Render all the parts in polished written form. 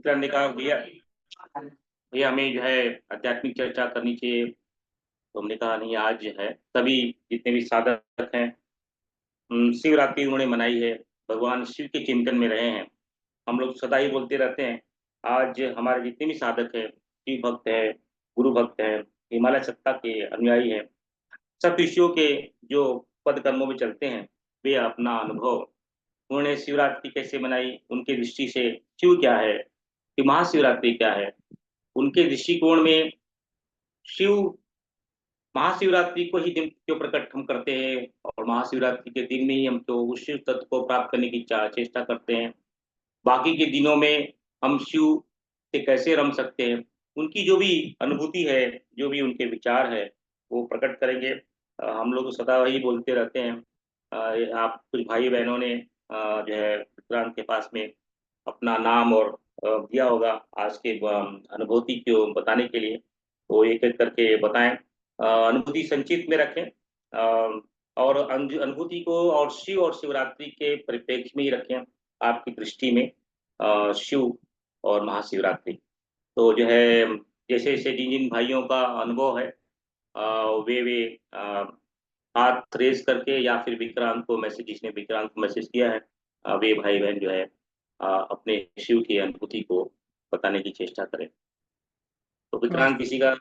विक्रांत ने कहा भैया भैया हमें जो है आध्यात्मिक चर्चा करनी चाहिए। तो हमने कहा नहीं, आज जो है सभी जितने भी साधक हैं, शिवरात्रि उन्होंने मनाई है, भगवान शिव के चिंतन में रहे हैं। हम लोग सदा ही बोलते रहते हैं। आज हमारे जितने भी साधक हैं, शिव भक्त हैं, गुरु भक्त हैं, हिमालय सत्ता के अनुयायी हैं, सब ऋषियों के जो पद कर्मों में चलते हैं, वे अपना अनुभव, उन्होंने शिवरात्रि कैसे मनाई, उनके दृष्टि से शिव क्या है, कि महाशिवरात्रि क्या है, उनके दृष्टिकोण में शिव, महाशिवरात्रि को ही दिन क्यों प्रकट हम करते हैं, और महाशिवरात्रि के दिन में ही हम तो उस शिव तत्व को प्राप्त करने की चेष्टा करते हैं। बाकी के दिनों में हम शिव से कैसे रम सकते हैं, उनकी जो भी अनुभूति है, जो भी उनके विचार है, वो प्रकट करेंगे। हम लोग सदा वही बोलते रहते हैं। आप कुछ भाई बहनों ने जो है विक्रांत के पास में अपना नाम और दिया होगा आज के अनुभूति को बताने के लिए। तो एक एक करके बताएं, अनुभूति संचित में रखें, और अनुभूति को और शिव और शिवरात्रि के परिप्रेक्ष्य में ही रखें आपकी दृष्टि में। शिव और महाशिवरात्रि तो जो है, जैसे जैसे जिन जिन भाइयों का अनुभव है, वे हाथ रेज करके या फिर विक्रांत को मैसेज, जिसने विक्रांत को मैसेज किया है, वे भाई बहन जो है अपने शिव की अनुभूति को बताने की चेष्टा करें। तो हाँ विक्रांत, किसी का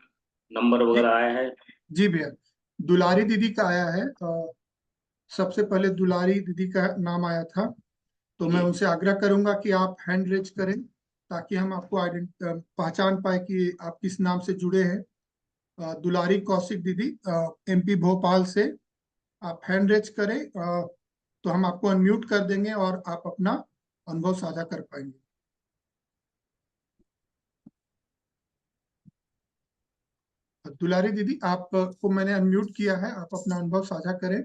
नंबर जी। वगैरह आया है? जी भैया, दुलारी दीदी का आया है। सबसे पहले दुलारी दीदी का नाम आया था, तो मैं जी। उनसे आग्रह करूंगा कि आप हैंड रेज करें ताकि हम आपको पहचान पाए कि आप किस नाम से जुड़े हैं। दुलारी कौशिक दीदी, एमपी भोपाल से, आप हैंड रेज करें तो हम आपको अनम्यूट कर देंगे और आप अपना अनुभव साझा कर पाएंगे। दुलारी दीदी, आपको मैंने अनम्यूट किया है, आप अपना अनुभव साझा करें।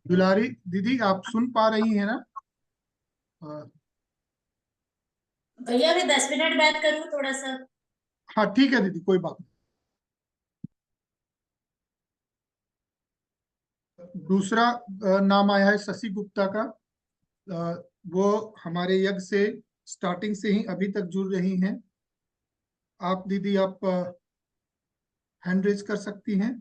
दुलारी दीदी, आप सुन पा रही हैं ना? अ, भैया मैं 10 मिनट बात करूँ थोड़ा सा? हाँ ठीक है दीदी, कोई बात नहीं। दूसरा नाम आया है शशि गुप्ता का। वो हमारे यज्ञ से स्टार्टिंग से ही अभी तक जुड़ रही हैं। आप दीदी, आप हैंड रेज कर सकती हैं।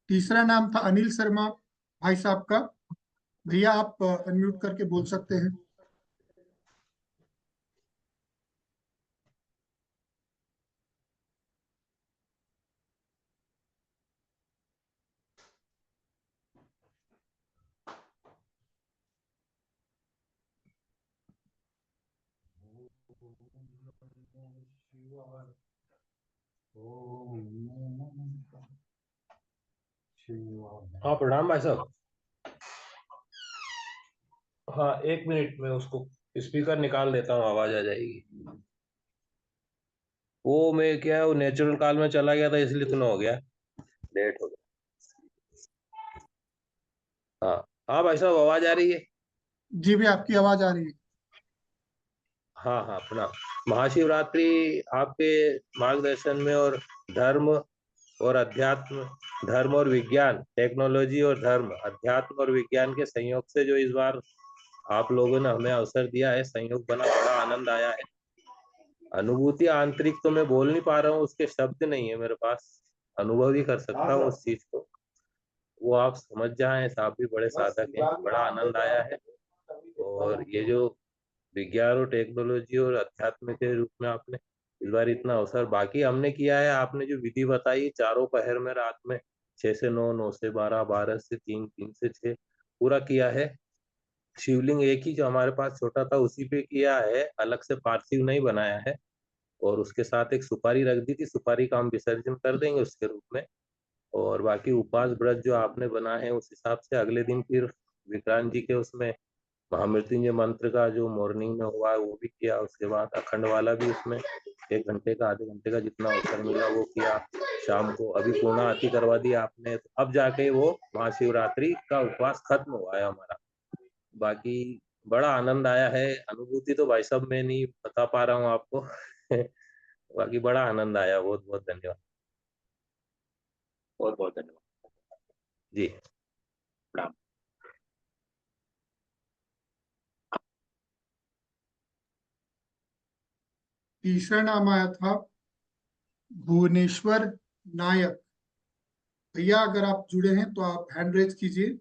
तीसरा नाम था अनिल शर्मा भाई साहब का। भैया, आप अनम्यूट करके बोल सकते हैं। हाँ, प्रणाम भाई साहब। हाँ, 1 मिनट में उसको स्पीकर निकाल देता हूँ, आवाज आ जाएगी। वो मैं क्या है, वो नेचुरल कॉल में चला गया था, इसलिए इतना हो गया, लेट हो गया। हाँ हाँ भाई साहब, आवाज आ रही है? जी भी, आपकी आवाज आ रही है। हाँ हाँ, प्रणाम। महाशिवरात्रि आपके मार्गदर्शन में, और धर्म और अध्यात्म, धर्म और विज्ञान, टेक्नोलॉजी और धर्म, अध्यात्म और विज्ञान के संयोग से जो इस बार आप लोगों ने हमें अवसर दिया है, संयोग बना, बड़ा आनंद आया है। अनुभूति आंतरिक तो मैं बोल नहीं पा रहा हूँ, उसके शब्द नहीं है मेरे पास, अनुभव ही कर सकता हूँ उस चीज को। वो आप समझ जाएं, आप भी बड़े साधक हैं, बड़ा आनंद आया है। और ये जो विज्ञान और टेक्नोलॉजी और अध्यात्म के रूप में आपने इस बार इतना अवसर बाकी हमने किया है, आपने जो विधि बताई चारों पहर में, रात में 6 से 9, 9 से 12, 12 से 3, 3 से 6 पूरा किया है। शिवलिंग एक ही जो हमारे पास छोटा था उसी पे किया है, अलग से पार्थिव नहीं बनाया है। और उसके साथ एक सुपारी रख दी थी, सुपारी का हम विसर्जन कर देंगे उसके रूप में। और बाकी उपवास व्रत जो आपने बना है उस हिसाब से अगले दिन फिर विक्रांत जी के उसमें महामृत्युंजय मंत्र का जो मॉर्निंग में हुआ है वो भी किया, उसके बाद अखंड वाला भी उसमें 1 घंटे का आधे घंटे का जितना अवसर मिला वो किया। शाम को अभी पूर्णा आरती करवा दी आपने, तो अब जाके वो महाशिवरात्रि का उपवास खत्म हुआ है हमारा। बाकी बड़ा आनंद आया है, अनुभूति तो भाई साहब मैं नहीं बता पा रहा हूँ आपको बाकी बड़ा आनंद आया, बहुत बहुत धन्यवाद बहुत बहुत धन्यवाद। जी। प्रणाम। तीसरा नाम आया था भुवनेश्वर नायक। भैया अगर आप जुड़े हैं तो आप हैंड रेज कीजिए।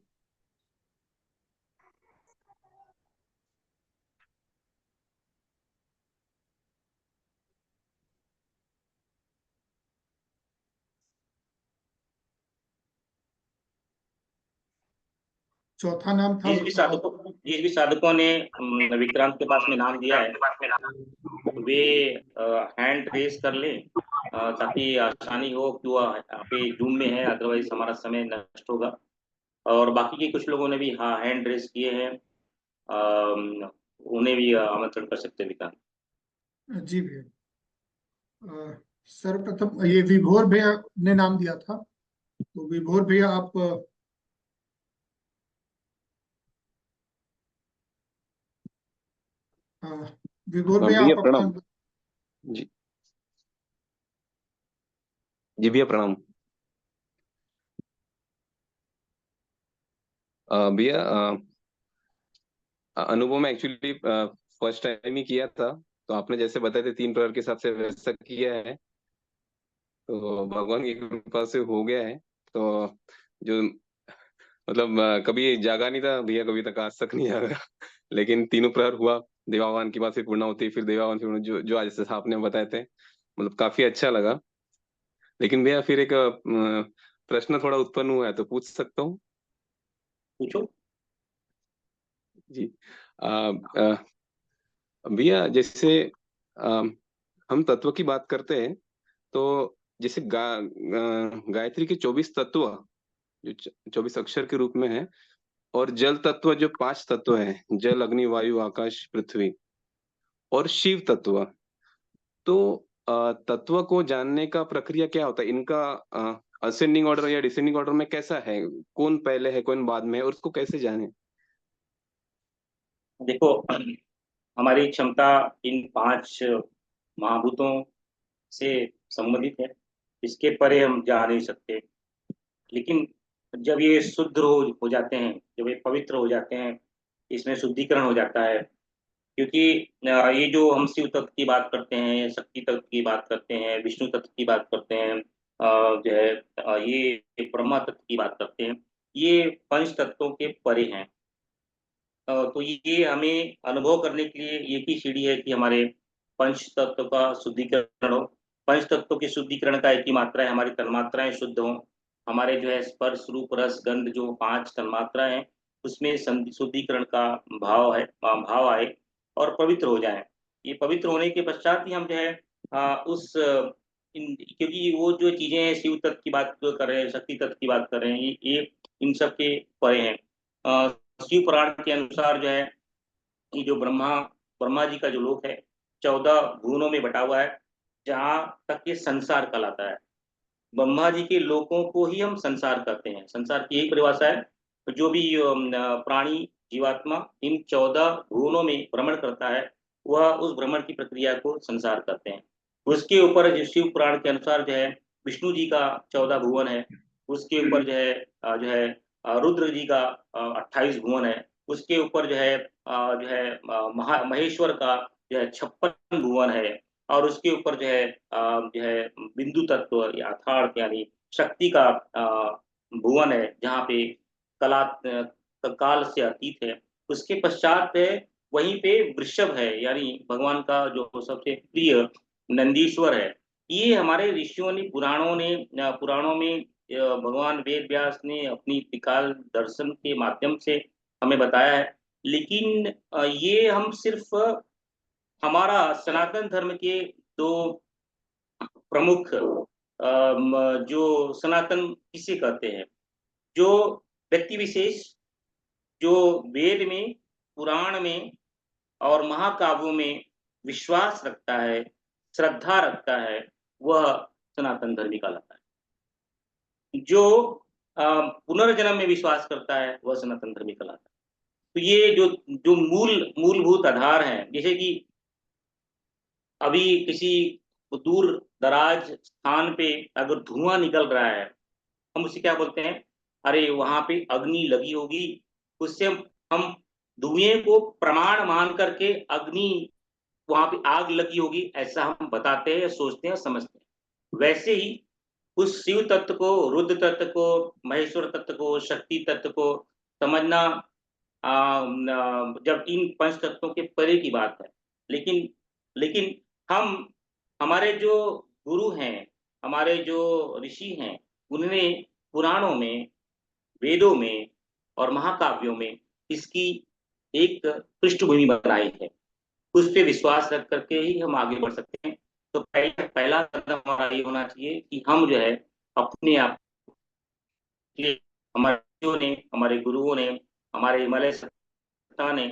चौथा नाम था जिस भी साधकों ने विक्रांत के पास में नाम दिया है वे हैंड रेस कर लें ताकि आसानी हो कि वह पे जूम में है, अदरवाइज हमारा समय नष्ट होगा। और बाकी के कुछ लोगों ने भी हाँ हैंड रेस किए हैं, उन्हें भी आमंत्रण कर सकते हैं विक्रांत। जी भैया। सर्वप्रथम ये विभोर भैया ने नाम दिया था, तो विभोर भैया आप विभोर भैया भैया आप प्रणाम। अपना जी जी भैया प्रणाम। भैया अनुभव में एक्चुअली फर्स्ट टाइम ही किया था, तो आपने जैसे बताए थे 3 प्रहर के हिसाब से वैसा किया है, तो भगवान की कृपा से हो गया है। तो जो मतलब कभी जागा नहीं था भैया, कभी तक आज तक नहीं जागा लेकिन 3 प्रहर हुआ, देवावान की बात फिर पूर्ण होती, फिर देवावान फिर जो आज जैसे आपने बताए थे, मतलब काफी अच्छा लगा। लेकिन भैया फिर एक प्रश्न थोड़ा उत्पन्न हुआ है, तो पूछ सकता हूँ? पूछो। जी। भैया जैसे हम तत्व की बात करते हैं, तो जैसे गायत्री के 24 तत्व जो 24 अक्षर के रूप में है, और जल तत्व जो 5 तत्व है, जल अग्नि वायु आकाश पृथ्वी, और शिव तत्व, तो तत्व को जानने का प्रक्रिया क्या होता है इनका? असेंडिंग ऑर्डर या डिसेंडिंग ऑर्डर में कैसा है, कौन पहले है कौन बाद में है, और उसको कैसे जाने? देखो, हमारी क्षमता इन 5 महाभूतों से संबंधित है, इसके परे हम जा नहीं सकते। लेकिन जब ये शुद्ध हो जाते हैं, जब ये पवित्र हो जाते हैं, इसमें शुद्धिकरण हो जाता है। क्योंकि ये जो हम शिव तत्व की बात करते हैं, शक्ति तत्व की बात करते हैं, विष्णु तत्व की बात करते हैं, जो है ये ब्रह्मा तत्व की बात करते हैं, ये पंच तत्वों के परे हैं। तो ये हमें अनुभव करने के लिए एक ही सीढ़ी है कि हमारे पंच तत्व का शुद्धिकरण हो। पंच तत्वों के शुद्धिकरण का एक ही मात्रा है, हमारी तन्मात्राएं शुद्ध हों, हमारे जो है स्पर्श रूप रस गंध जो 5 तन्मात्राएं हैं उसमें शुद्धिकरण का भाव आए और पवित्र हो जाए। ये पवित्र होने के पश्चात ही हम जो है क्योंकि वो जो चीजें हैं शिव तत्व की बात कर रहे हैं, शक्ति तत्व की बात कर रहे हैं, ये इन सब के परे हैं। शिव पुराण के अनुसार जो है ये जो ब्रह्मा जी का जो लोक है 14 भुवनों में बटा हुआ है, जहाँ तक ये संसार कहलाता है। ब्रह्मा जी के लोकों को ही हम संसार कहते हैं। संसार की एक परिभाषा है, तो जो भी प्राणी जीवात्मा इन 14 भुवनों में भ्रमण करता है वह उस भ्रमण की प्रक्रिया को संसार कहते हैं। उसके ऊपर जो शिव पुराण के अनुसार जो है विष्णु जी का 14 भुवन है, उसके ऊपर रुद्र जी का 28 भुवन है, उसके ऊपर महेश्वर का जो है 56 भुवन है, और उसके ऊपर जो है बिंदु तत्व या अर्थात यानी शक्ति का भुवन है, जहाँ पे कला काल से अतीत है। उसके पश्चात है वहीं पे वृषभ है, यानी भगवान का जो सबसे प्रिय नंदीश्वर है। ये हमारे ऋषियों ने पुराणों में भगवान वेद व्यास ने अपनी त्रिकाल दर्शन के माध्यम से हमें बताया है। लेकिन ये हम सिर्फ हमारा सनातन धर्म के दो प्रमुख जो सनातन किसे कहते हैं, जो व्यक्ति विशेष जो वेद में, पुराण में और महाकाव्यों में विश्वास रखता है, श्रद्धा रखता है, वह सनातन धर्मी कहलाता है। जो पुनर्जन्म में विश्वास करता है वह सनातन धर्मी कहलाता है। तो ये जो जो मूलभूत आधार हैं, जैसे कि अभी किसी दूर दराज स्थान पे अगर धुआं निकल रहा है, हम उसे क्या बोलते हैं, अरे वहां पे अग्नि लगी होगी, उससे हम धुएं को प्रमाण मान करके अग्नि वहां पे आग लगी होगी ऐसा हम बताते हैं, सोचते हैं, समझते हैं। वैसे ही उस शिव तत्व को, रुद्र तत्व को, महेश्वर तत्व को, शक्ति तत्व को समझना जब इन पंच तत्वों के परे की बात है। लेकिन लेकिन हम हमारे जो गुरु हैं, हमारे जो ऋषि हैं, उन्होंने पुराणों में, वेदों में और महाकाव्यों में इसकी एक पृष्ठभूमि बनाई है। उस पे विश्वास रख करके ही हम आगे बढ़ सकते हैं। तो पहला कदम हमारा ये होना चाहिए कि हम जो है अपने आप के, हमारे गुरुओं ने, हमारे हिमालय संस्था ने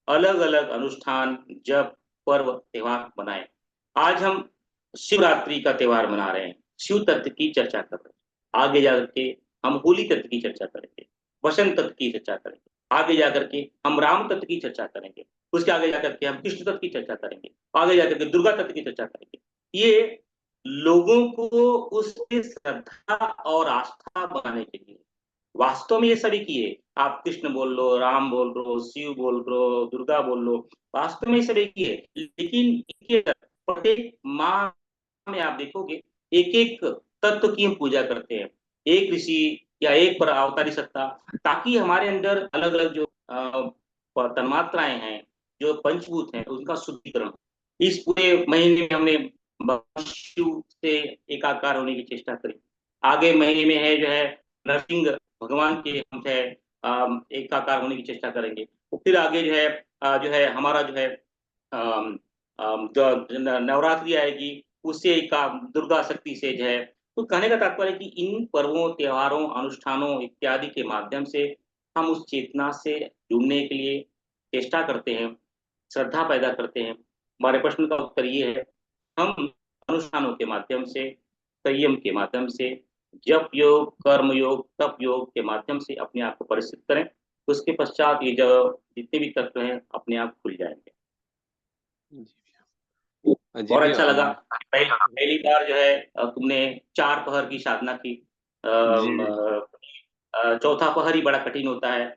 अलग अलग अनुष्ठान, जप, पर्व, त्योहार बनाए। आज हम शिवरात्रि का त्योहार मना रहे हैं, शिव तत्व की चर्चा कर रहे हैं। आगे जाकर के हम होली तत्व की चर्चा करेंगे, वसंत तत्व की चर्चा करेंगे, आगे जाकर के हम राम तत्व की चर्चा करेंगे, उसके आगे जाकर के हम कृष्ण तत्व की चर्चा करेंगे, आगे जाकर के दुर्गा तत्व की चर्चा करेंगे। ये लोगों को उसकी श्रद्धा और आस्था बनाने के लिए, वास्तव में ये सभी किए, आप कृष्ण बोल लो, राम बोल लो, शिव बोल लो, दुर्गा बोल लो, वास्तव में ये सभी किए, लेकिन प्रत्येक माह में आप देखोगे एक एक तत्व की हम पूजा करते हैं, एक ऋषि या एक पर अवतारी सत्ता, ताकि हमारे अंदर अलग अलग जो तन्मात्राएं हैं, जो पंचभूत हैं, उनका शुद्धिकरण। इस पूरे महीने में हमने शिव से एकाकार होने की चेष्टा करी। आगे महीने में है जो है नरसिंह भगवान के हम है एकाकार होने की चेष्टा करेंगे। तो फिर आगे जो है हमारा जो है नवरात्रि आएगी, उससे दुर्गा शक्ति से जो है। तो कहने का तात्पर्य कि इन पर्वों, त्योहारों, अनुष्ठानों इत्यादि के माध्यम से हम उस चेतना से जुड़ने के लिए चेष्टा करते हैं, श्रद्धा पैदा करते हैं। हमारे प्रश्न का उत्तर ये है, हम अनुष्ठानों के माध्यम से, संयम के माध्यम से, जप योग, कर्म योग, तप योग के माध्यम से अपने आप को परिष्कृत करें। उसके पश्चात ये जो जितने भी तत्व हैं अपने आप खुल जाएंगे। बहुत अच्छा लगा। पहली बार जो है तुमने 4 पहर की साधना की। चौथा पहर ही बड़ा कठिन होता है।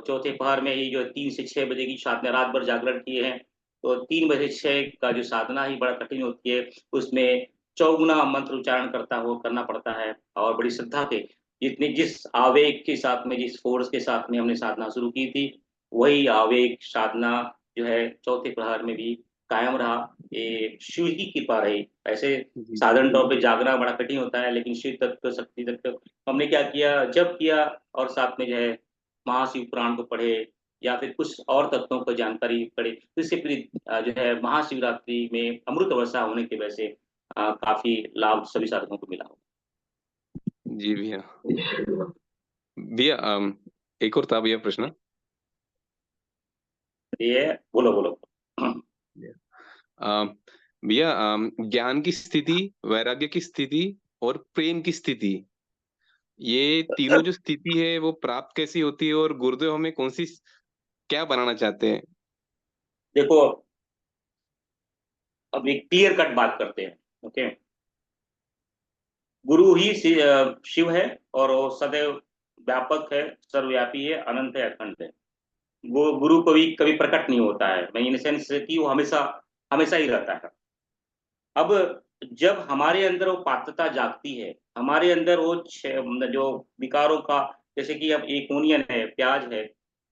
चौथे पहर में ही जो 3 से 6 बजे की साधना, रात भर जागरण किए हैं, तो 3 बजे 6 का जो साधना ही बड़ा कठिन होती है। उसमें 4 मंत्र उच्चारण करना पड़ता है, और बड़ी श्रद्धा के, जिस आवेग के साथ में, जिस फोर्स के साथ में हमने साधना शुरू की थी, वही आवेग साधना जो है चौथे प्रहर में भी कायम रहा। ये शिव की कृपा रही। ऐसे साधारण तौर पे जागना बड़ा कठिन होता है, लेकिन शिव तत्व, शक्ति तत्व, हमने क्या किया, जब किया और साथ में जो है महाशिव पुराण को पढ़े या फिर कुछ और तत्वों को जानकारी पढ़े, तो इससे फिर जो है महाशिवरात्रि में अमृत वर्षा होने की वजह से काफी लाभ सभी साधकों को मिला। जी भैया। भैया एक और था भैया प्रश्न। ये बोलो। भैया ज्ञान की स्थिति, वैराग्य की स्थिति और प्रेम की स्थिति, ये तीनों जो स्थिति है वो प्राप्त कैसी होती है, और गुरुदेव हमें कौन सी क्या बनाना चाहते हैं? देखो, अब एक क्लियर कट बात करते हैं। ओके, गुरु ही शिव है, और वो सदैव व्यापक है, सर्वव्यापी है, अनंत है, अखंड है। वो गुरु कभी प्रकट नहीं होता है, इन सेंस कि वो हमेशा हमेशा ही रहता है। अब जब हमारे अंदर वो पात्रता जागती है, हमारे अंदर वो जो विकारों का, जैसे कि अब एक ओनियन है, प्याज है,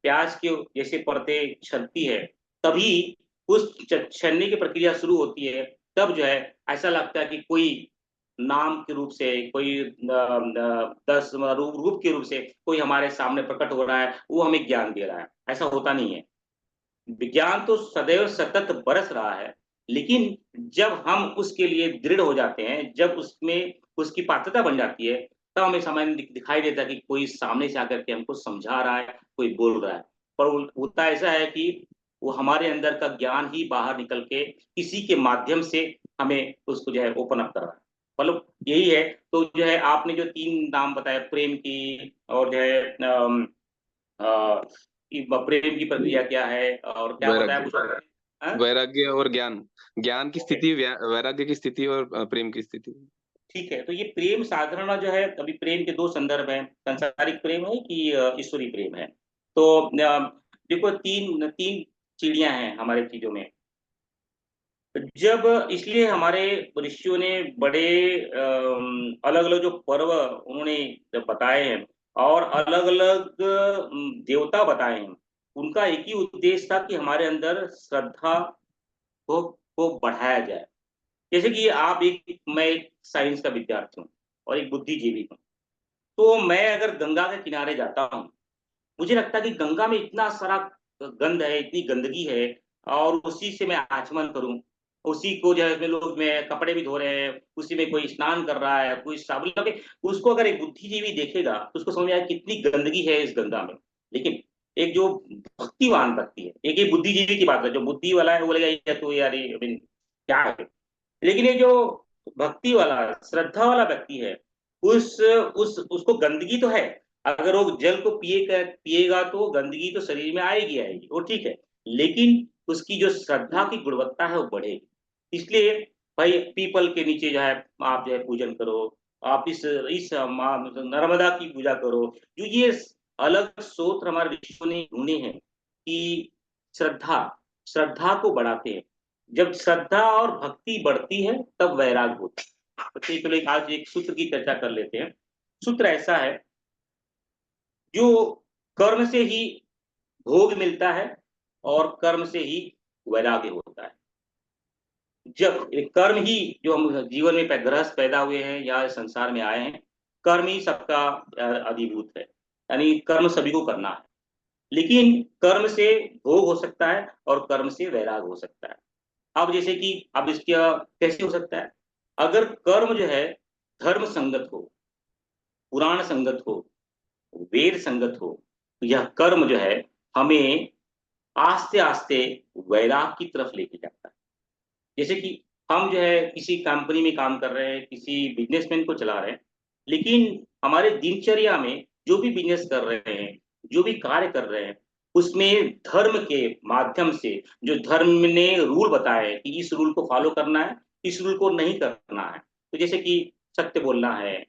प्याज के जैसे परतें छलती है, तभी उस छलने की प्रक्रिया शुरू होती है। तब जो है ऐसा लगता है कि कोई नाम के रूप से, कोई 10 रूप के रूप से कोई हमारे सामने प्रकट हो रहा है, वो हमें ज्ञान दे रहा है। ऐसा होता नहीं है। विज्ञान तो सदैव सतत बरस रहा है, लेकिन जब हम उसके लिए दृढ़ हो जाते हैं, जब उसमें उसकी पात्रता बन जाती है, तब हमें समझ में दिखाई देता है कि कोई सामने से आकर के हमको समझा रहा है, कोई बोल रहा है। पर होता ऐसा है कि वो हमारे अंदर का ज्ञान ही बाहर निकल के किसी के माध्यम से हमें उसको जो है ओपन अप कर रहा है। मतलब यही है। तो जो है आपने जो 3 नाम बताए प्रेम की और जो है अ, कि प्रेम की प्रक्रिया क्या है और क्या बताया वैराग्य, कुछ और? हाँ? वैराग्य और ज्ञान, ज्ञान की ओके। स्थिति, वैराग्य की स्थिति और प्रेम की स्थिति। ठीक है, तो ये प्रेम साधारण जो है, अभी प्रेम के 2 संदर्भ हैं, सांसारिक प्रेम है कि ईश्वरीय प्रेम है। तो देखो 3 चिड़ियाँ हैं हमारे चीज़ों में। जब इसलिए हमारे ऋषियों ने बड़े अलग-अलग जो पर्व उन्होंने जब बताए हैं और अलग-अलग देवता बताए हैं, उनका एक ही उद्देश्य था कि हमारे अंदर श्रद्धा को बढ़ाया जाए। जैसे कि मैं एक साइंस का विद्यार्थी हूँ और एक बुद्धिजीवी हूँ। तो मैं अगर गंगा के किनारे जाता हूँ, मुझे लगता है कि गंगा में इतना सारा गंध है, इतनी गंदगी है और उसी से मैं आचमन करूँ। उसी को जो है उसमें लोग में कपड़े भी धो रहे हैं, उसी में कोई स्नान कर रहा है, कोई साबुन लगे, उसको अगर एक बुद्धिजीवी देखेगा, तो उसको समझ में आएगा कितनी गंदगी है इस गंगा में। लेकिन एक जो भक्तिवान व्यक्ति है, एक ये बुद्धिजीवी की बात है, जो बुद्धि वाला है वो बोलेगा ये तो यार ये अभी क्या है? लेकिन ये जो भक्ति वाला, श्रद्धा वाला व्यक्ति है, उस उसको गंदगी तो है, अगर वो जल को पिएगा तो गंदगी तो शरीर में आएगी आएगी, वो ठीक है। लेकिन उसकी जो श्रद्धा की गुणवत्ता है वो बढ़ेगी। इसलिए भाई पीपल के नीचे जो है आप जो है पूजन करो, आप इस माँ नर्मदा की पूजा करो। जो ये अलग स्रोत हमारे ऋषियों ने ढूँढे हैं कि श्रद्धा श्रद्धा को बढ़ाते हैं। जब श्रद्धा और भक्ति बढ़ती है तब वैराग होता है। तो चलो आज एक सूत्र की चर्चा कर लेते हैं। सूत्र ऐसा है, जो कर्म से ही भोग मिलता है और कर्म से ही वैराग्य होता है। जब कर्म ही जो हम जीवन में गृहस्थ पैदा हुए हैं या संसार में आए हैं, कर्म ही सबका अधिभूत है, यानी कर्म सभी को करना है। लेकिन कर्म से भोग हो सकता है और कर्म से वैराग हो सकता है। अब जैसे कि अब इसका कैसे हो सकता है? अगर कर्म जो है धर्म संगत हो, पुराण संगत हो, वेद संगत हो, तो यह कर्म जो है हमें आस्ते-आस्ते वैराग की तरफ लेके जाता है। जैसे कि हम जो है किसी कंपनी में काम कर रहे हैं, किसी बिज़नेसमैन को चला रहे हैं, लेकिन हमारे दिनचर्या में जो भी बिज़नेस कर रहे हैं, जो भी कार्य कर रहे हैं, उसमें धर्म के माध्यम से जो धर्म ने रूल बताए हैं कि इस रूल को फ़ॉलो करना है, इस रूल को नहीं करना है। तो जैसे कि सत्य बोलना है,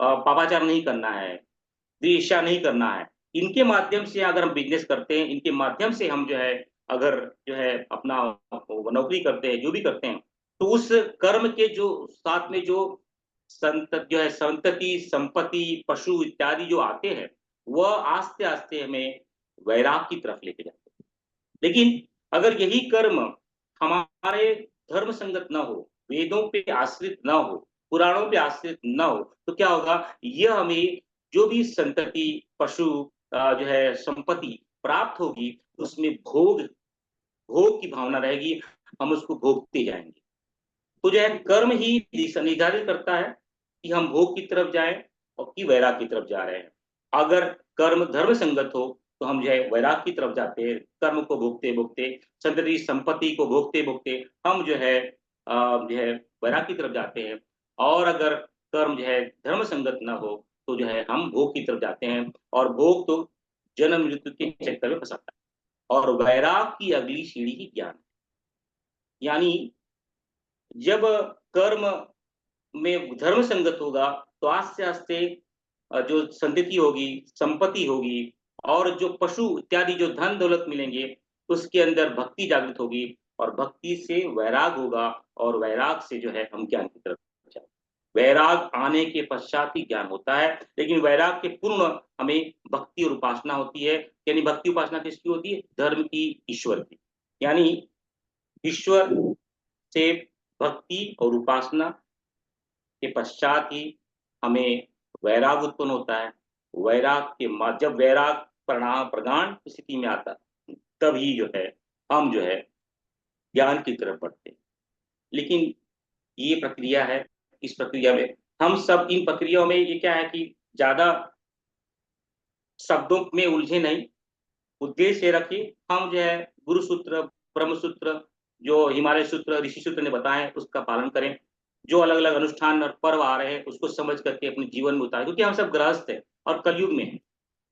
पापाचार नहीं करना है, ईर्ष्या नहीं करना है। इनके माध्यम से अगर हम बिज़नेस करते हैं, इनके माध्यम से हम जो है अगर जो है अपना नौकरी करते हैं, जो भी करते हैं, तो उस कर्म के जो साथ में जो संतति, संपत्ति, पशु इत्यादि जो आते हैं, वह आस्ते-आस्ते हमें वैराग की तरफ लेके जाते हैं। लेकिन अगर यही कर्म हमारे धर्म संगत ना हो, वेदों पे आश्रित ना हो, पुराणों पे आश्रित ना हो, तो क्या होगा? यह हमें जो भी संतति, पशु जो है संपत्ति प्राप्त होगी, उसमें भोग भोग की भावना रहेगी, हम उसको भोगते जाएँगे। तो जो है कर्म ही दिशा निर्धारित करता है कि हम भोग की तरफ जाएँ और कि वैराग की तरफ जा रहे हैं। अगर कर्म धर्म संगत हो, तो हम जो है वैराग की तरफ जाते हैं, कर्म को भोगते-भोगते, संतति संपत्ति को भोगते-भोगते हम जो है वैराग की तरफ जाते हैं। और अगर कर्म जो है धर्म संगत ना हो, तो जो है हम भोग की तरफ जाते हैं और भोग तो जन्म मृत्यु के चक्कर में फँसाता है। और वैराग की अगली सीढ़ी ही ज्ञान है। यानी जब कर्म में धर्म संगत होगा, तो आस्ते-आस्ते जो संतति होगी, संपत्ति होगी और जो पशु इत्यादि जो धन-दौलत मिलेंगे, उसके अंदर भक्ति जागृत होगी और भक्ति से वैराग होगा और वैराग से जो है हम ज्ञान की तरफ जाएँ। वैराग आने के पश्चात ही ज्ञान होता है, लेकिन वैराग के पूर्ण हमें भक्ति और उपासना होती है, यानी भक्ति उपासना किसकी होती है? धर्म की, ईश्वर की। यानी ईश्वर से भक्ति और उपासना के पश्चात ही हमें वैराग उत्पन्न होता है। वैराग के बाद जब वैराग प्रगाढ़ स्थिति में आता है, तभी जो है हम जो है ज्ञान की तरफ बढ़ते हैं। लेकिन ये प्रक्रिया है। इस प्रक्रिया में हम सब, इन प्रक्रियाओं में ये क्या है कि ज्यादा शब्दों में उलझे नहीं, उद्देश्य रखिए। हम जो है गुरु सूत्र, ब्रह्म सूत्र, जो हिमालय सूत्र, ऋषि सूत्र ने बताए उसका पालन करें। जो अलग अलग अनुष्ठान और पर्व आ रहे हैं उसको समझ करके अपने जीवन में उतारें, क्योंकि हम सब गृहस्थ हैं और कलयुग में हैं।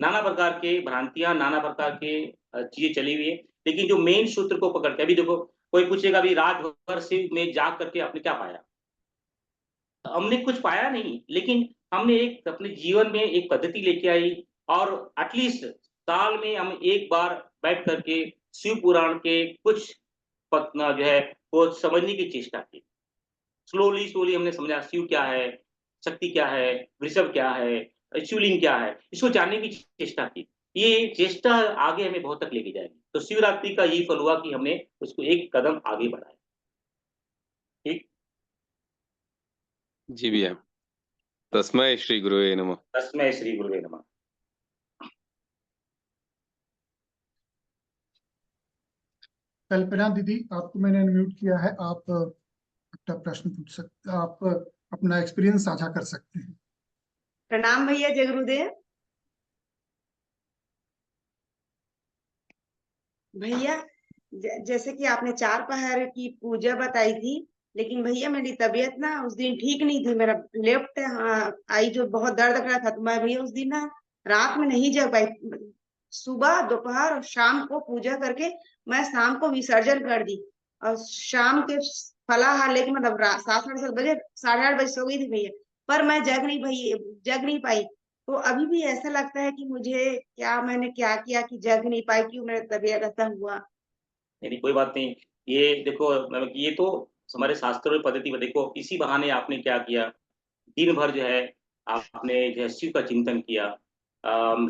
नाना प्रकार के भ्रांतियां, नाना प्रकार के चीजें चली हुई है, लेकिन जो मेन सूत्र को पकड़ के, अभी देखो कोई पूछेगा अभी रात भर शिव में जाग करके आपने क्या पाया? हमने कुछ पाया नहीं, लेकिन हमने एक अपने जीवन में एक पद्धति लेके आई, और एटलीस्ट साल में हम एक बार बैठ करके शिव पुराण के कुछ पतना जो है वो समझने की चेष्टा की। स्लोली स्लोली हमने समझा शिव क्या है, शक्ति क्या है, वृषभ क्या है, शिवलिंग क्या है, इसको जानने की चेष्टा की। ये चेष्टा आगे हमें बहुत तक लेके जाएगी। तो शिवरात्रि का यही फल हुआ कि हमने उसको एक कदम आगे बढ़ाया। ठीक। जी भैया, तस्मै श्री गुरुवे नमः। तस्मै श्री गुरुवे नमः। कल्पना दीदी, आपको मैंने अनम्यूट किया है, आप अपना प्रश्न पूछ सकते, आप अपना एक्सपीरियंस साझा कर सकते हैं। प्रणाम भैया, जय गुरुदेव। भैया, जैसे कि आपने चार पहर की पूजा बताई थी, लेकिन भैया मेरी तबीयत ना उस दिन ठीक नहीं थी। मेरा लेफ्ट आई जो बहुत दर्द कर रहा था, तो मैं भैया उस दिन ना रात में नहीं जग पाई। सुबह, दोपहर और शाम को पूजा करके मैं शाम को विसर्जन कर दी, और शाम के फलाहार लेके मतलब 7-7:30 बजे, 8:30 बजे सो गई थी भैया। पर मैं जग नहीं पाई। तो अभी भी ऐसा लगता है कि मुझे मैंने क्या किया कि जग नहीं पाई, क्यों मेरा तबीयत ऐसा हुआ। नहीं, कोई बात नहीं। ये देखो, ये तो हमारे शास्त्रों में पद्धति में देखो, इसी बहाने आपने क्या किया, दिन भर जो है आपने जो है शिव का चिंतन किया,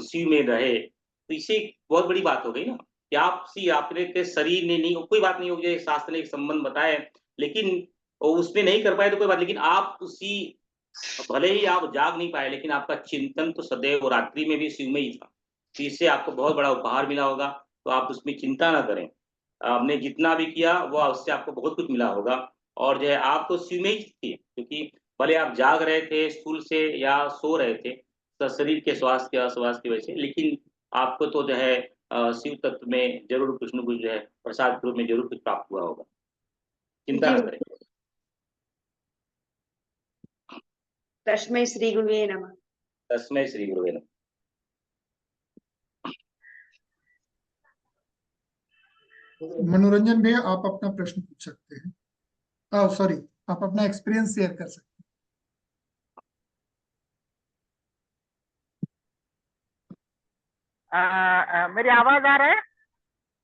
शिव में रहे, तो इससे एक बहुत बड़ी बात हो गई ना कि आपने के शरीर ने नहीं, कोई बात नहीं हो गई, शास्त्र ने एक संबंध बताया, लेकिन वो उसमें नहीं कर पाए तो कोई बात, लेकिन आप उसी, भले ही आप जाग नहीं पाए, लेकिन आपका चिंतन तो सदैव रात्रि में भी शिव में ही था। तो इससे आपको बहुत बड़ा उपहार मिला होगा, तो आप उसमें चिंता ना करें। आपने जितना भी किया वो उससे आपको बहुत कुछ मिला होगा। और जो है आप तो शिव में ही थे, क्योंकि भले आप जाग रहे थे स्कूल से या सो रहे थे, तो शरीर के स्वास्थ्य या अस्वास्थ्य की वजह से, लेकिन आपको तो जो है शिव तत्व में जरूर कुछ न कुछ जो है प्रसाद के रूप में जरूर कुछ प्राप्त हुआ होगा। चिंता जी, न करें। तस्मै श्री गुरुवे नमः। तस्मै श्री गुरुवे नमः। मनोरंजन भैया, आप अपना प्रश्न पूछ सकते हैं। सॉरी, आप अपना एक्सपीरियंस शेयर कर सकते मेरी आवाज आ रहा है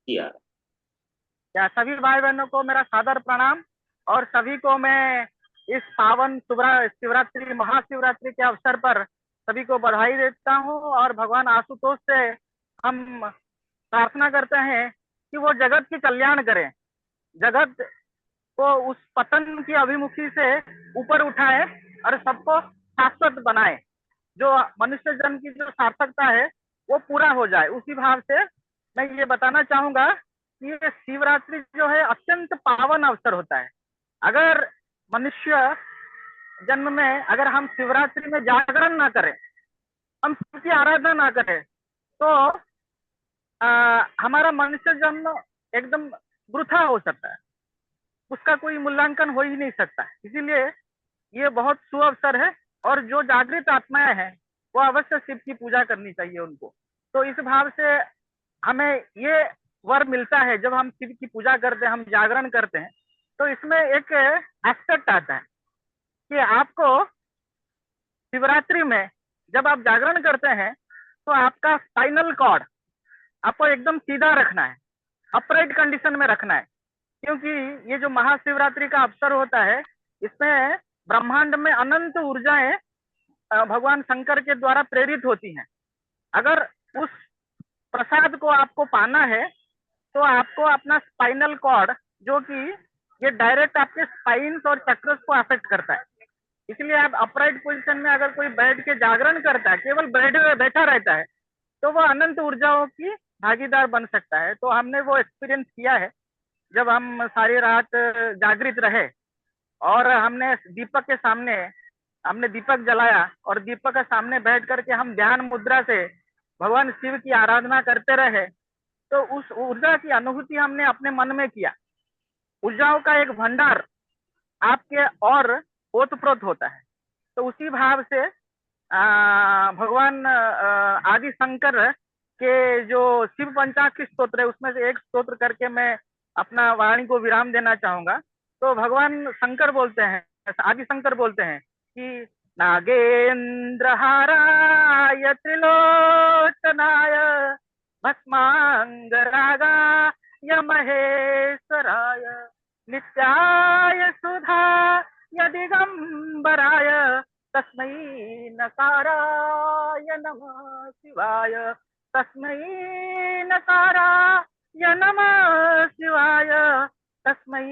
किया। क्या? सभी भाई बहनों को मेरा सादर प्रणाम, और सभी को मैं इस पावन शिवरात्रि, महाशिवरात्रि के अवसर पर सभी को बधाई देता हूँ। और भगवान आशुतोष से हम प्रार्थना करते हैं कि वो जगत की कल्याण करें, जगत को उस पतन की अभिमुखी से ऊपर उठाए और सबको शाश्वत बनाए। जो मनुष्य जन्म की जो सार्थकता है वो पूरा हो जाए, उसी भाव से मैं ये बताना चाहूंगा कि ये शिवरात्रि जो है अत्यंत पावन अवसर होता है। अगर मनुष्य जन्म में अगर हम शिवरात्रि में जागरण ना करें, हम शिव की आराधना ना करें, तो हमारा मनुष्य जन्म एकदम वृथा हो सकता है, उसका कोई मूल्यांकन हो ही नहीं सकता। इसीलिए ये बहुत सुअवसर है, और जो जागृत आत्माएं हैं वो अवश्य शिव की पूजा करनी चाहिए उनको। तो इस भाव से हमें ये वर मिलता है, जब हम शिव की पूजा करते हैं, हम जागरण करते हैं, तो इसमें एक एस्पेक्ट आता है कि आपको शिवरात्रि में जब आप जागरण करते हैं तो आपका स्पाइनल कॉर्ड आपको एकदम सीधा रखना है, अपराइट कंडीशन में रखना है, क्योंकि ये जो महाशिवरात्रि का अवसर होता है, इसमें ब्रह्मांड में अनंत ऊर्जाएं भगवान शंकर के द्वारा प्रेरित होती हैं। अगर उस प्रसाद को आपको पाना है तो आपको अपना स्पाइनल कॉर्ड, जो कि ये डायरेक्ट आपके स्पाइन्स और चक्रस को अफेक्ट करता है, इसलिए आप अपराइट पोजीशन में अगर कोई बैठ के जागरण करता है, केवल बैठा रहता है, तो वो अनंत ऊर्जाओं की भागीदार बन सकता है। तो हमने वो एक्सपीरियंस किया है, जब हम सारी रात जागृत रहे और हमने दीपक के सामने हमने दीपक जलाया और दीपक के सामने बैठ करके हम ध्यान मुद्रा से भगवान शिव की आराधना करते रहे। तो उस ऊर्जा की अनुभूति हमने अपने मन में किया। ऊर्जाओं का एक भंडार आपके और ओतप्रोत होता है। तो उसी भाव से भगवान आदि शंकर के जो शिव पंचाक्षरी स्तोत्र है उसमें से एक स्तोत्र करके मैं अपना वाणी को विराम देना चाहूंगा। तो भगवान शंकर बोलते हैं, आदि शंकर बोलते हैं कि नागेंद्रहाराय त्रिलोचनाय भस्मांगरागाय महेश्वराय नित्याय सुधाय दिगंबराय तस्मै नकाराय नमः शिवाय तस्मै नकाराय नमः शिवाय तस्मै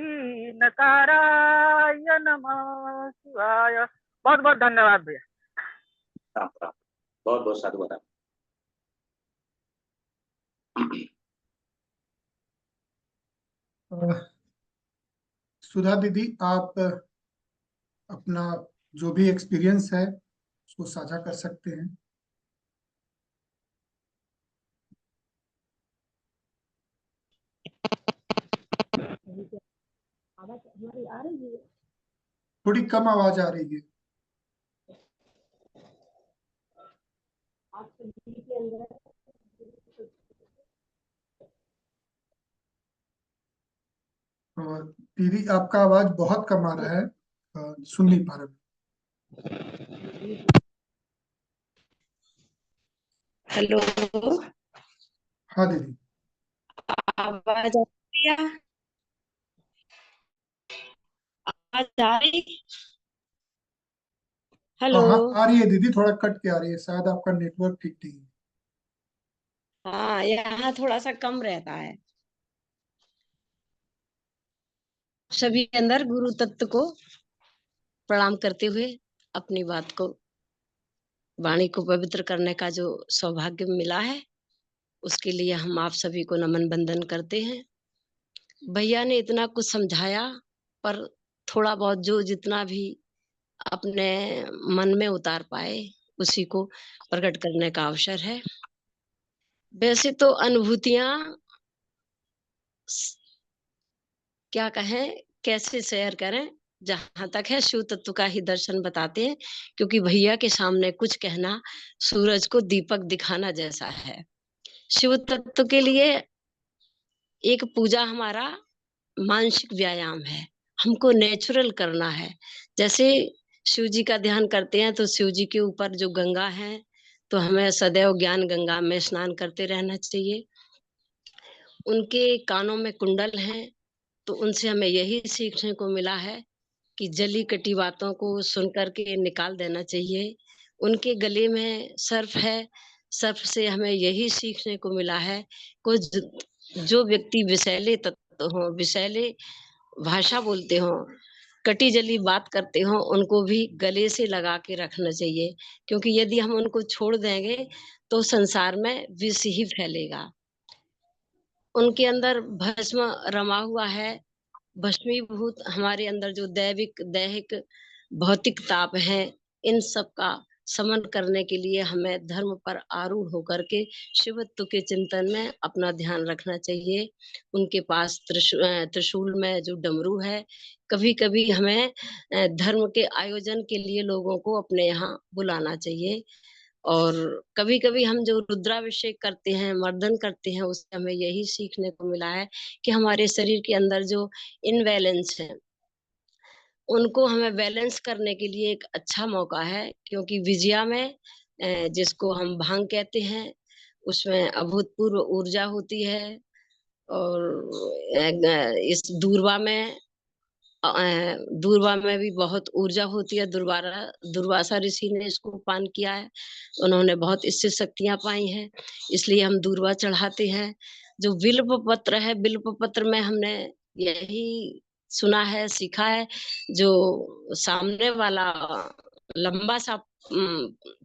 नकाराय नमः शिवाय। बहुत बहुत धन्यवाद भैया। राम राम। बहुत बहुत साधुवाद। सुधा दीदी, आप अपना जो भी एक्सपीरियंस है उसको साझा कर सकते हैं। आवाज हमारी आ रही है? थोड़ी कम आवाज आ रही है। आप सभी के अंदर दीदी, आपका आवाज बहुत कम आ रहा है, सुन नहीं पा रहे। हेलो, हाँ दीदी, आवाज आ रही है? आवाज आ रही? हेलो। हाँ हाँ, आ रही है दीदी, थोड़ा कट के आ रही है, शायद आपका नेटवर्क ठीक नहीं है। हाँ, यहाँ थोड़ा सा कम रहता है। सभी के अंदर गुरु तत्व को प्रणाम करते हुए अपनी बात को, वाणी को पवित्र करने का जो सौभाग्य मिला है उसके लिए हम आप सभी को नमन बंदन करते हैं। भैया ने इतना कुछ समझाया, पर थोड़ा बहुत जो जितना भी अपने मन में उतार पाए उसी को प्रकट करने का अवसर है। वैसे तो अनुभूतियां क्या कहें, कैसे शेयर करें, जहां तक है शिव तत्व का ही दर्शन बताते हैं, क्योंकि भैया के सामने कुछ कहना सूरज को दीपक दिखाना जैसा है। शिव तत्व के लिए एक पूजा हमारा मानसिक व्यायाम है, हमको नेचुरल करना है। जैसे शिव जी का ध्यान करते हैं तो शिव जी के ऊपर जो गंगा है तो हमें सदैव ज्ञान गंगा में स्नान करते रहना चाहिए। उनके कानों में कुंडल हैं तो उनसे हमें यही सीखने को मिला है कि जली कटी बातों को सुन करके निकाल देना चाहिए। उनके गले में सर्प है, सर्प से हमें यही सीखने को मिला है कुछ जो व्यक्ति विषैले तत्व हो, विषैले भाषा बोलते हो, कटी जली बात करते हो, उनको भी गले से लगा के रखना चाहिए, क्योंकि यदि हम उनको छोड़ देंगे तो संसार में विष ही फैलेगा। उनके अंदर भस्म रमा हुआ है, भस्मीभूत हमारे अंदर जो दैविक दैहिक भौतिक ताप है, इन सब का समन करने के लिए हमें धर्म पर आरूढ़ होकर के शिवत्व के चिंतन में अपना ध्यान रखना चाहिए। उनके पास त्रिशूल में जो डमरू है, कभी कभी हमें धर्म के आयोजन के लिए लोगों को अपने यहाँ बुलाना चाहिए। और कभी कभी हम जो रुद्राभिषेक करते हैं, मर्दन करते हैं, उससे हमें यही सीखने को मिला है कि हमारे शरीर के अंदर जो इनबैलेंस है उनको हमें बैलेंस करने के लिए एक अच्छा मौका है। क्योंकि विजया में जिसको हम भांग कहते हैं, उसमें अभूतपूर्व ऊर्जा होती है। और इस दूर्वा में भी बहुत ऊर्जा होती है। दुर्वासा ऋषि ने इसको पान किया है, उन्होंने बहुत इससे शक्तियां पाई हैं, इसलिए हम दूर्वा चढ़ाते हैं। जो बिल्व पत्र है, बिल्व पत्र में हमने यही सुना है, सीखा है, जो सामने वाला लंबा सा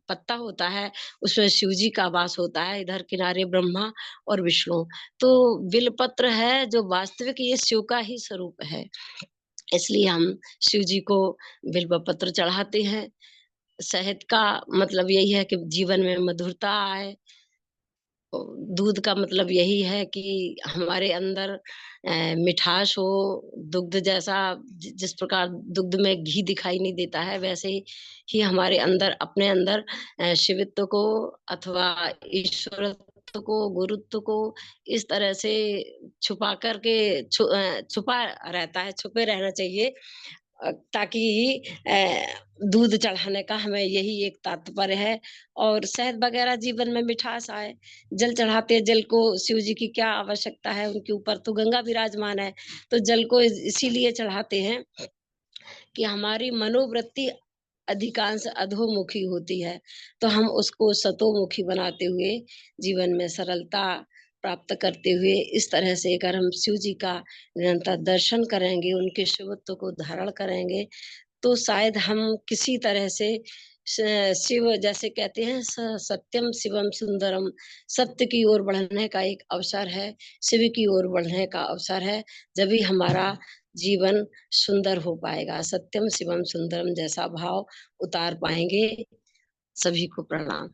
पत्ता होता है उसमें शिव जी का वास होता है, इधर किनारे ब्रह्मा और विष्णु। तो बिल्व पत्र है जो वास्तविक ये शिव का ही स्वरूप है। इसलिए हम शिव जी को बिल्व पत्र चढ़ाते हैं। शहद का मतलब यही है कि जीवन में मधुरता आए। दूध का मतलब यही है कि हमारे अंदर मिठास हो, दुग्ध जैसा जिस प्रकार दुग्ध में घी दिखाई नहीं देता है, वैसे ही हमारे अंदर अपने अंदर शिवित्व को अथवा ईश्वरत्व को, गुरुत्व को इस तरह से छुपा करके छुपा रहता है, छुपे रहना चाहिए, ताकि दूध चढ़ाने का हमें यही एक तात्पर्य है। और शहद वगैरह जीवन में मिठास आए। जल चढ़ाते हैं, जल को शिव जी की क्या आवश्यकता है, उनके ऊपर तो गंगा विराजमान है, तो जल को इसीलिए चढ़ाते हैं कि हमारी मनोवृत्ति अधिकांश अधोमुखी होती है, तो हम उसको सतोमुखी बनाते हुए जीवन में सरलता प्राप्त करते हुए इस तरह से अगर हम शिव जी का निरंतर दर्शन करेंगे, उनके शिवत्व को धारण करेंगे, तो शायद हम किसी तरह से शिव जैसे कहते हैं सत्यम शिवम सुंदरम, सत्य की ओर बढ़ने का एक अवसर है, शिव की ओर बढ़ने का अवसर है। जब भी हमारा जीवन सुंदर हो पाएगा, सत्यम शिवम सुंदरम जैसा भाव उतार पाएंगे। सभी को प्रणाम।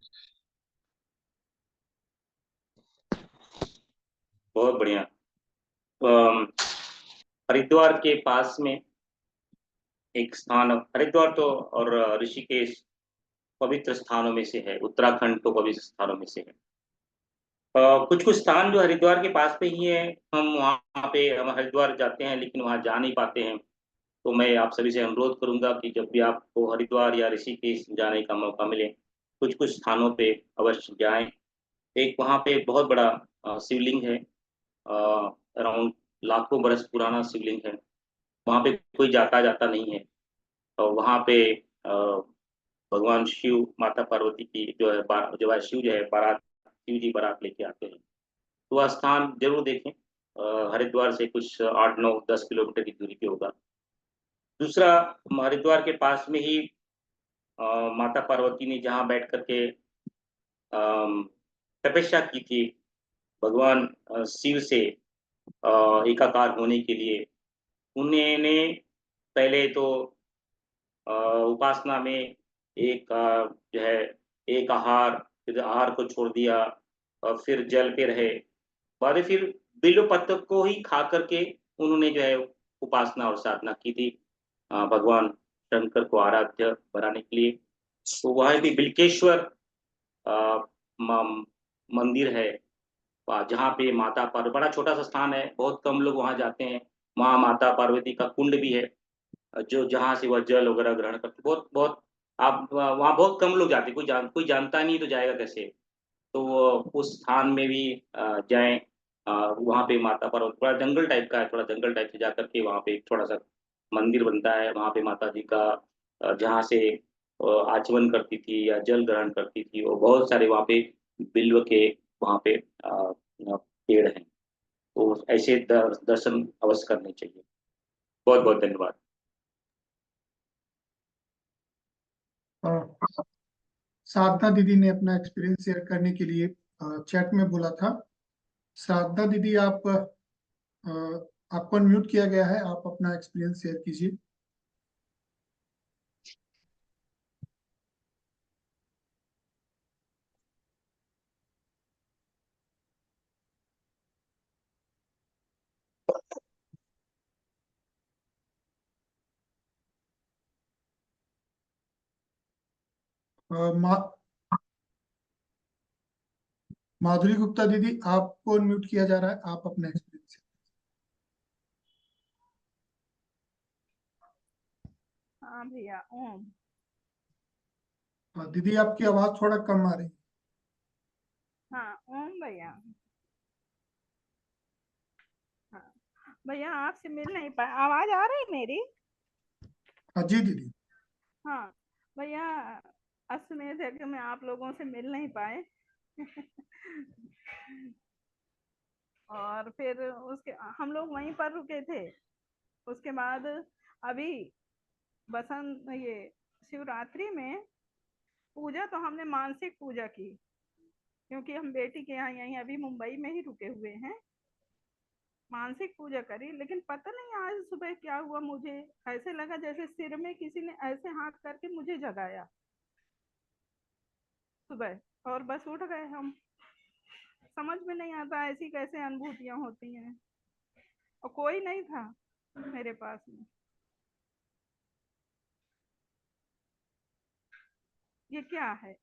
बहुत बढ़िया। हरिद्वार के पास में एक स्थान, हरिद्वार तो और ऋषिकेश पवित्र स्थानों में से है, उत्तराखंड तो पवित्र स्थानों में से है। कुछ कुछ स्थान जो हरिद्वार के पास पे ही है, हम हरिद्वार जाते हैं लेकिन वहाँ जा नहीं पाते हैं। तो मैं आप सभी से अनुरोध करूंगा कि जब भी आपको हरिद्वार या ऋषिकेश जाने का मौका मिले, कुछ कुछ स्थानों पे अवश्य जाएं। एक वहाँ पे बहुत बड़ा शिवलिंग है, अराउंड लाखों बरस पुराना शिवलिंग है। वहाँ पे कोई जाता जाता नहीं है। और वहाँ पे भगवान शिव माता पार्वती की जो है शिव जो है बारात, शिव जी बारात लेके आते हैं। तो वह स्थान जरूर देखें। हरिद्वार से कुछ 8-9-10 किलोमीटर की दूरी पे होगा। दूसरा, हरिद्वार के पास में ही माता पार्वती ने जहाँ बैठ करके तपस्या की थी भगवान शिव से एकाकार होने के लिए, उन्होंने पहले तो उपासना में एक जो है एक आहार, फिर आहार को छोड़ दिया और फिर जल पे रहे। बाद में फिर बिल्व पत्र को ही खा करके उन्होंने जो है उपासना और साधना की थी भगवान शंकर को आराध्य बनाने के लिए। तो वहाँ भी बिल्केश्वर मंदिर है, जहाँ पे माता पार्वती, बड़ा छोटा सा स्थान है, बहुत कम लोग वहाँ जाते हैं। वहाँ माता पार्वती का कुंड भी है, जो जहाँ से वह जल वगैरह ग्रहण करते। बहुत बहुत आप वहाँ बहुत कम लोग जाते, कोई जानता नहीं तो जाएगा कैसे। तो उस स्थान में भी जाएं। वहाँ पे माता पार्वती, बड़ा जंगल टाइप का है, थोड़ा जंगल टाइप से जा करके वहाँ पे एक थोड़ा सा मंदिर बनता है। वहाँ पे माता जी का जहाँ से आचमन करती थी या जल ग्रहण करती थी, और बहुत सारे वहाँ पे बिल्व के वहाँ पे पेड़ हैं। तो ऐसे दर्शन अवश्य करने चाहिए। बहुत बहुत धन्यवाद। साधना दीदी ने अपना एक्सपीरियंस शेयर करने के लिए चैट में बोला था। साधना दीदी, आपको अनम्यूट किया गया है, आप अपना एक्सपीरियंस शेयर कीजिए। माधुरी गुप्ता दीदी, आपको अनम्यूट किया जा रहा है, आप अपना एक्सपीरियंस। हाँ भैया ओम। दीदी, आपकी आवाज थोड़ा कम आ रही है। हाँ ओम भैया। हाँ भैया, आपसे मिल नहीं पाए, आवाज आ रही मेरी? हाँ जी दीदी। हाँ भैया, अश्वमेध यज्ञ में आप लोगों से मिल नहीं पाए और फिर उसके हम लोग वहीं पर रुके थे। उसके बाद अभी बसंत ये शिवरात्रि में पूजा तो हमने मानसिक पूजा की, क्योंकि हम बेटी के यहाँ यहीं अभी मुंबई में ही रुके हुए हैं। मानसिक पूजा करी, लेकिन पता नहीं आज सुबह क्या हुआ, मुझे ऐसे लगा जैसे सिर में किसी ने ऐसे हाथ करके मुझे जगाया सुबह, और बस उठ गए हम। समझ में नहीं आता ऐसी कैसे अनुभूतियां होती हैं, और कोई नहीं था मेरे पास में। ये क्या है?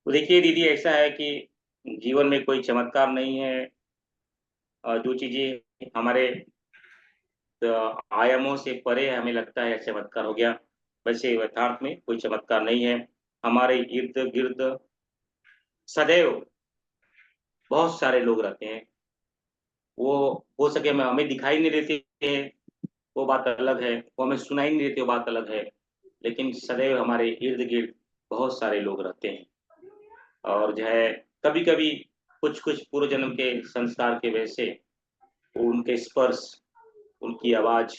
तो देखिए दीदी, ऐसा है कि जीवन में कोई चमत्कार नहीं है। जो चीजें हमारे आयामों से परे हमें लगता है चमत्कार हो गया, वैसे यथार्थ में कोई चमत्कार नहीं है। हमारे इर्द गिर्द सदैव बहुत सारे लोग रहते हैं। वो हो सके मैं हमें दिखाई नहीं देते हैं, वो बात अलग है, वो हमें सुनाई नहीं देते, वो बात अलग है, लेकिन सदैव हमारे इर्द गिर्द बहुत सारे लोग रहते हैं। और जो है कभी कभी कुछ कुछ पूर्व जन्म के संस्कार की वजह से उनके स्पर्श, उनकी आवाज,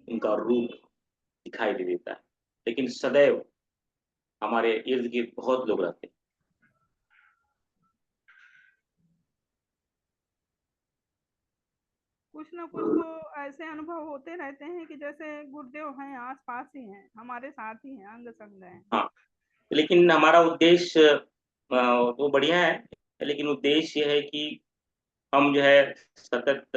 उनका रूप दिखाई दे देता है, लेकिन सदैव हमारे इर्द गिर्द बहुत लोग रहते हैं। कुछ ना कुछ तो ऐसे अनुभव होते रहते हैं कि जैसे गुरुदेव हैं, आस पास ही हैं, हमारे साथ ही हैं, अंग संग हैं। हाँ, लेकिन हमारा उद्देश्य तो बढ़िया है, लेकिन उद्देश्य ये है कि हम जो है सतत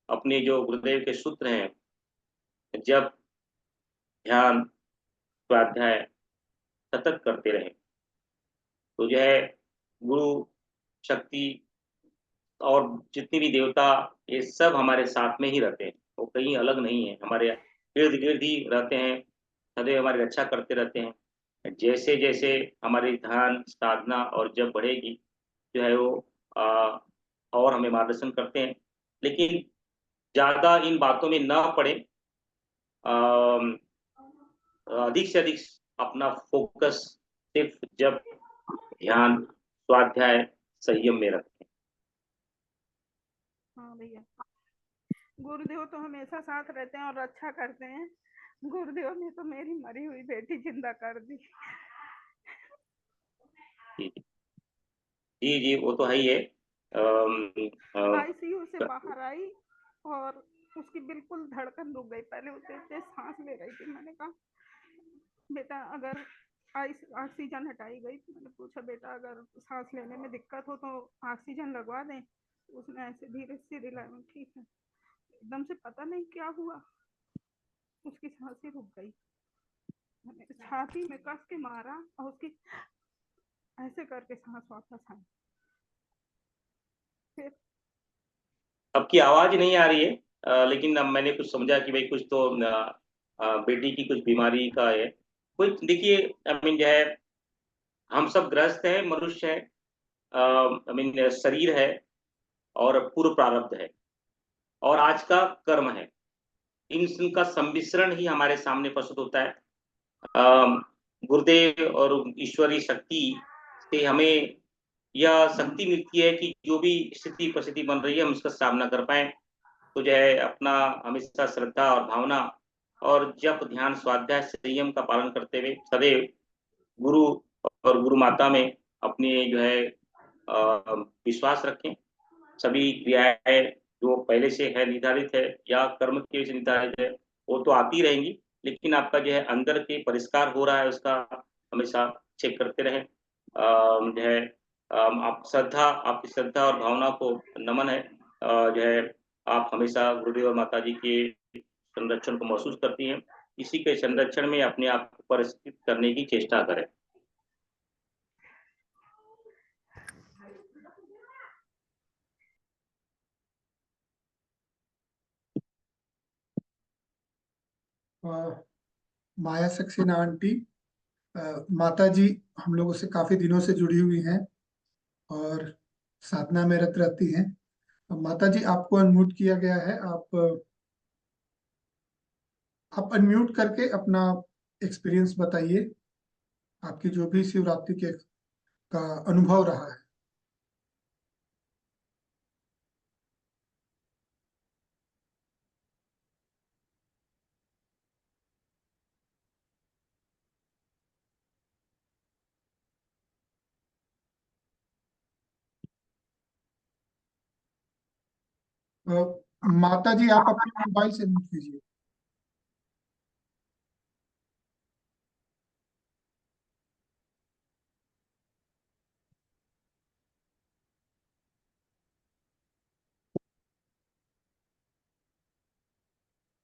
अपने जो गुरुदेव के सूत्र हैं, जब ध्यान स्वाध्याय सतत करते रहें, तो जो है गुरु शक्ति और जितनी भी देवता, ये सब हमारे साथ में ही रहते हैं, वो कहीं अलग नहीं है, हमारे इर्द गिर्द ही रहते हैं, सदैव हमारी रक्षा करते रहते हैं। जैसे जैसे हमारी ध्यान साधना और जब बढ़ेगी, जो है वो आ, और हमें मार्गदर्शन करते हैं, लेकिन ज्यादा इन बातों में ना पड़े। अधिक से अधिक अपना फोकस सिर्फ जब ध्यान स्वाध्याय संयम में रखें। हाँ भैया, गुरुदेव तो हमेशा साथ रहते हैं और रक्षा करते हैं। गुरुदेव ने तो मेरी मरी हुई बेटी जिंदा कर दी। जी जी जी, वो तो है ही है। आईसीयू से बाहर आई और उसकी बिल्कुल धड़कन रुक गई। पहले वो तेज तेज सांस ले रही थी। मैंने कहा बेटा अगर ऑक्सीजन हटाई गई, तो मैंने पूछा बेटा अगर सांस लेने में दिक्कत हो तो ऑक्सीजन लगवा दें। उसने ऐसे धीरे से रिलायमेंट, ठीक है। एकदम से पता नहीं क्या हुआ, उसकी सांस ही रुक गई। मैंने छाती में कस के मारा और उसकी ऐसे करके सांस वापस आई। फिर आपकी आवाज नहीं आ रही है, लेकिन अब मैंने कुछ समझा कि भाई कुछ तो बेटी की कुछ बीमारी का है। कुछ देखिए, आई मीन जो है हम सब ग्रस्त हैं, मनुष्य है, आई मीन शरीर है और पूर्व प्रारब्ध है और आज का कर्म है। इनका सम्मिश्रण ही हमारे सामने प्रस्तुत होता है। गुरुदेव और ईश्वरीय शक्ति से हमें यह शक्ति मिलती है कि जो भी स्थिति परिस्थिति बन रही है हम उसका सामना कर पाए। तो जो है अपना हमेशा श्रद्धा और भावना और जप ध्यान स्वाध्याय संयम का पालन करते हुए सदैव गुरु और गुरु माता में अपने जो है विश्वास रखें। सभी क्रियाएं जो पहले से है निर्धारित है या कर्म के से निर्धारित है, वो तो आती रहेंगी, लेकिन आपका जो है अंदर के परिष्कार हो रहा है उसका हमेशा चेक करते रहें। जो है आप श्रद्धा, आपकी श्रद्धा और भावना को नमन है। जो है आप हमेशा गुरुदेव और माता जी के संरक्षण को महसूस करती हैं, इसी के संरक्षण में अपने आप को परिष्कृत करने की चेष्टा करें। माया सक्सेना आंटी, माता जी हम लोगों से काफी दिनों से जुड़ी हुई हैं और साधना में रत रहती हैं। माता जी आपको अनम्यूट किया गया है, आप अनम्यूट करके अपना एक्सपीरियंस बताइए, आपकी जो भी शिवरात्रि के का अनुभव रहा है। माता जी आप अपने मोबाइल से म्यूट कीजिए।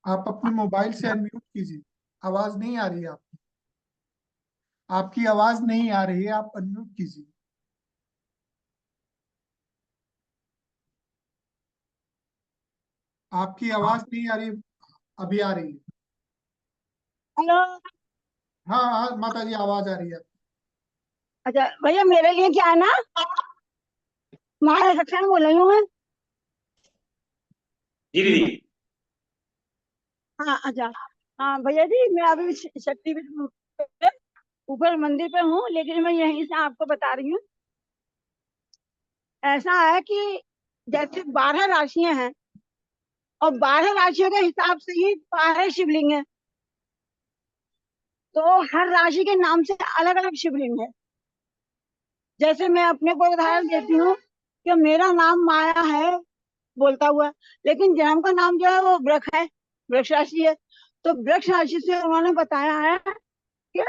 आप अपने मोबाइल से अनम्यूट कीजिए, आवाज नहीं आ रही है आपकी, आपकी आवाज नहीं आ रही है, आप अनम्यूट कीजिए। आपकी आवाज नहीं आ रही, अभी आ रही है। हेलो। हाँ हाँ माता जी आवाज आ रही है। अच्छा भैया, मेरे लिए क्या है ना, महाराज सक्षम बोल रही हूँ मैं। जी दीदी। हाँ अच्छा। हाँ भैया जी, मैं अभी शक्तिपीठ पे ऊपर मंदिर पे हूँ, लेकिन मैं यहीं से आपको बता रही हूँ। ऐसा है कि जैसे 12 राशियां हैं और 12 राशियों के हिसाब से ही 12 शिवलिंग है, तो हर राशि के नाम से अलग अलग शिवलिंग है। जैसे मैं अपने को उदाहरण देती हूँ कि मेरा नाम माया है बोलता हुआ, लेकिन जन्म का नाम जो है वो वृक्ष है, वृक्ष राशि है। तो वृक्ष राशि से उन्होंने बताया है कि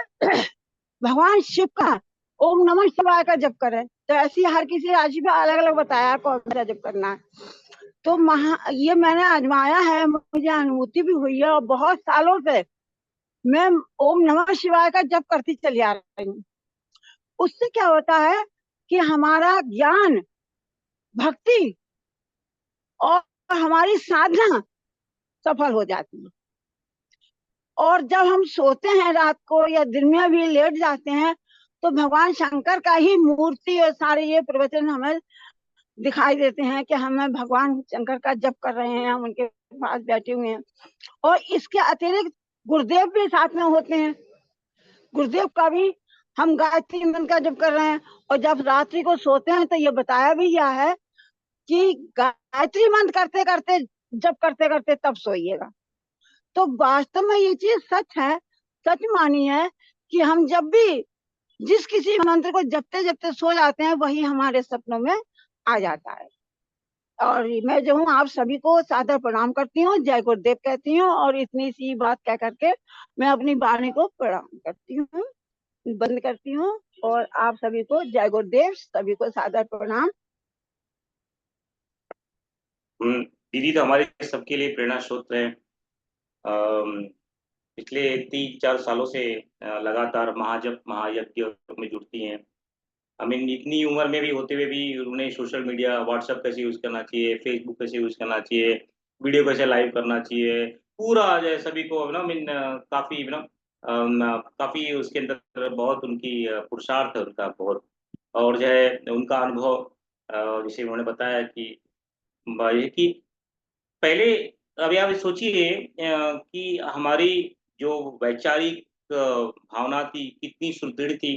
भगवान शिव का ओम नमः शिवाय का जप करें। तो ऐसी हर किसी राशि पे अलग अलग बताया है कौन सा जप करना है। तो ये मैंने आजमाया है, मुझे अनुभूति भी हुई है, और बहुत सालों से मैं ओम नमः शिवाय का जप करती चली आ रही हूँ। उससे क्या होता है कि हमारा ज्ञान, भक्ति और हमारी साधना सफल हो जाती है। और जब हम सोते हैं रात को या दिन में भी लेट जाते हैं, तो भगवान शंकर का ही मूर्ति और सारे ये प्रवचन हमें दिखाई देते हैं कि हमें भगवान शंकर का जप कर रहे हैं, हम उनके पास बैठे हुए हैं। और इसके अतिरिक्त गुरुदेव भी साथ में होते हैं, गुरुदेव का भी हम गायत्री मंत्र का जप कर रहे हैं। और जब रात्रि को सोते हैं तो ये बताया भी गया है कि गायत्री मंत्र करते करते, जप करते करते तब सोइएगा। तो वास्तव में ये चीज सच है, सच मानी है कि हम जब भी जिस किसी मंत्र को जपते जपते सो जाते हैं, वही हमारे सपनों में आ जाता है। और मैं जो हूँ आप सभी को सादर प्रणाम करती हूँ, जय गुरुदेव कहती हूँ, और इतनी सी बात कह करके मैं अपनी वाणी को प्रणाम करती हूँ, बंद करती हूँ। और आप सभी को जय गुरुदेव, सभी को सादर प्रणाम। दीदी तो हमारे सबके लिए प्रेरणा स्रोत है। पिछले 3-4 सालों से लगातार महाजप महायज्ञ में जुड़ती हैं। आई मीन इतनी उम्र में भी होते हुए भी उन्हें सोशल मीडिया, व्हाट्सएप कैसे यूज करना चाहिए, फेसबुक कैसे यूज करना चाहिए, वीडियो कैसे लाइव करना चाहिए, पूरा जो है सभी को ना मीन काफी ना काफी उसके अंदर बहुत उनकी पुरुषार्थ है उनका बहुत। और जो है उनका अनुभव जैसे उन्होंने बताया कि पहले, अभी आप सोचिए कि हमारी जो वैचारिक भावना थी कितनी सुदृढ़ थी।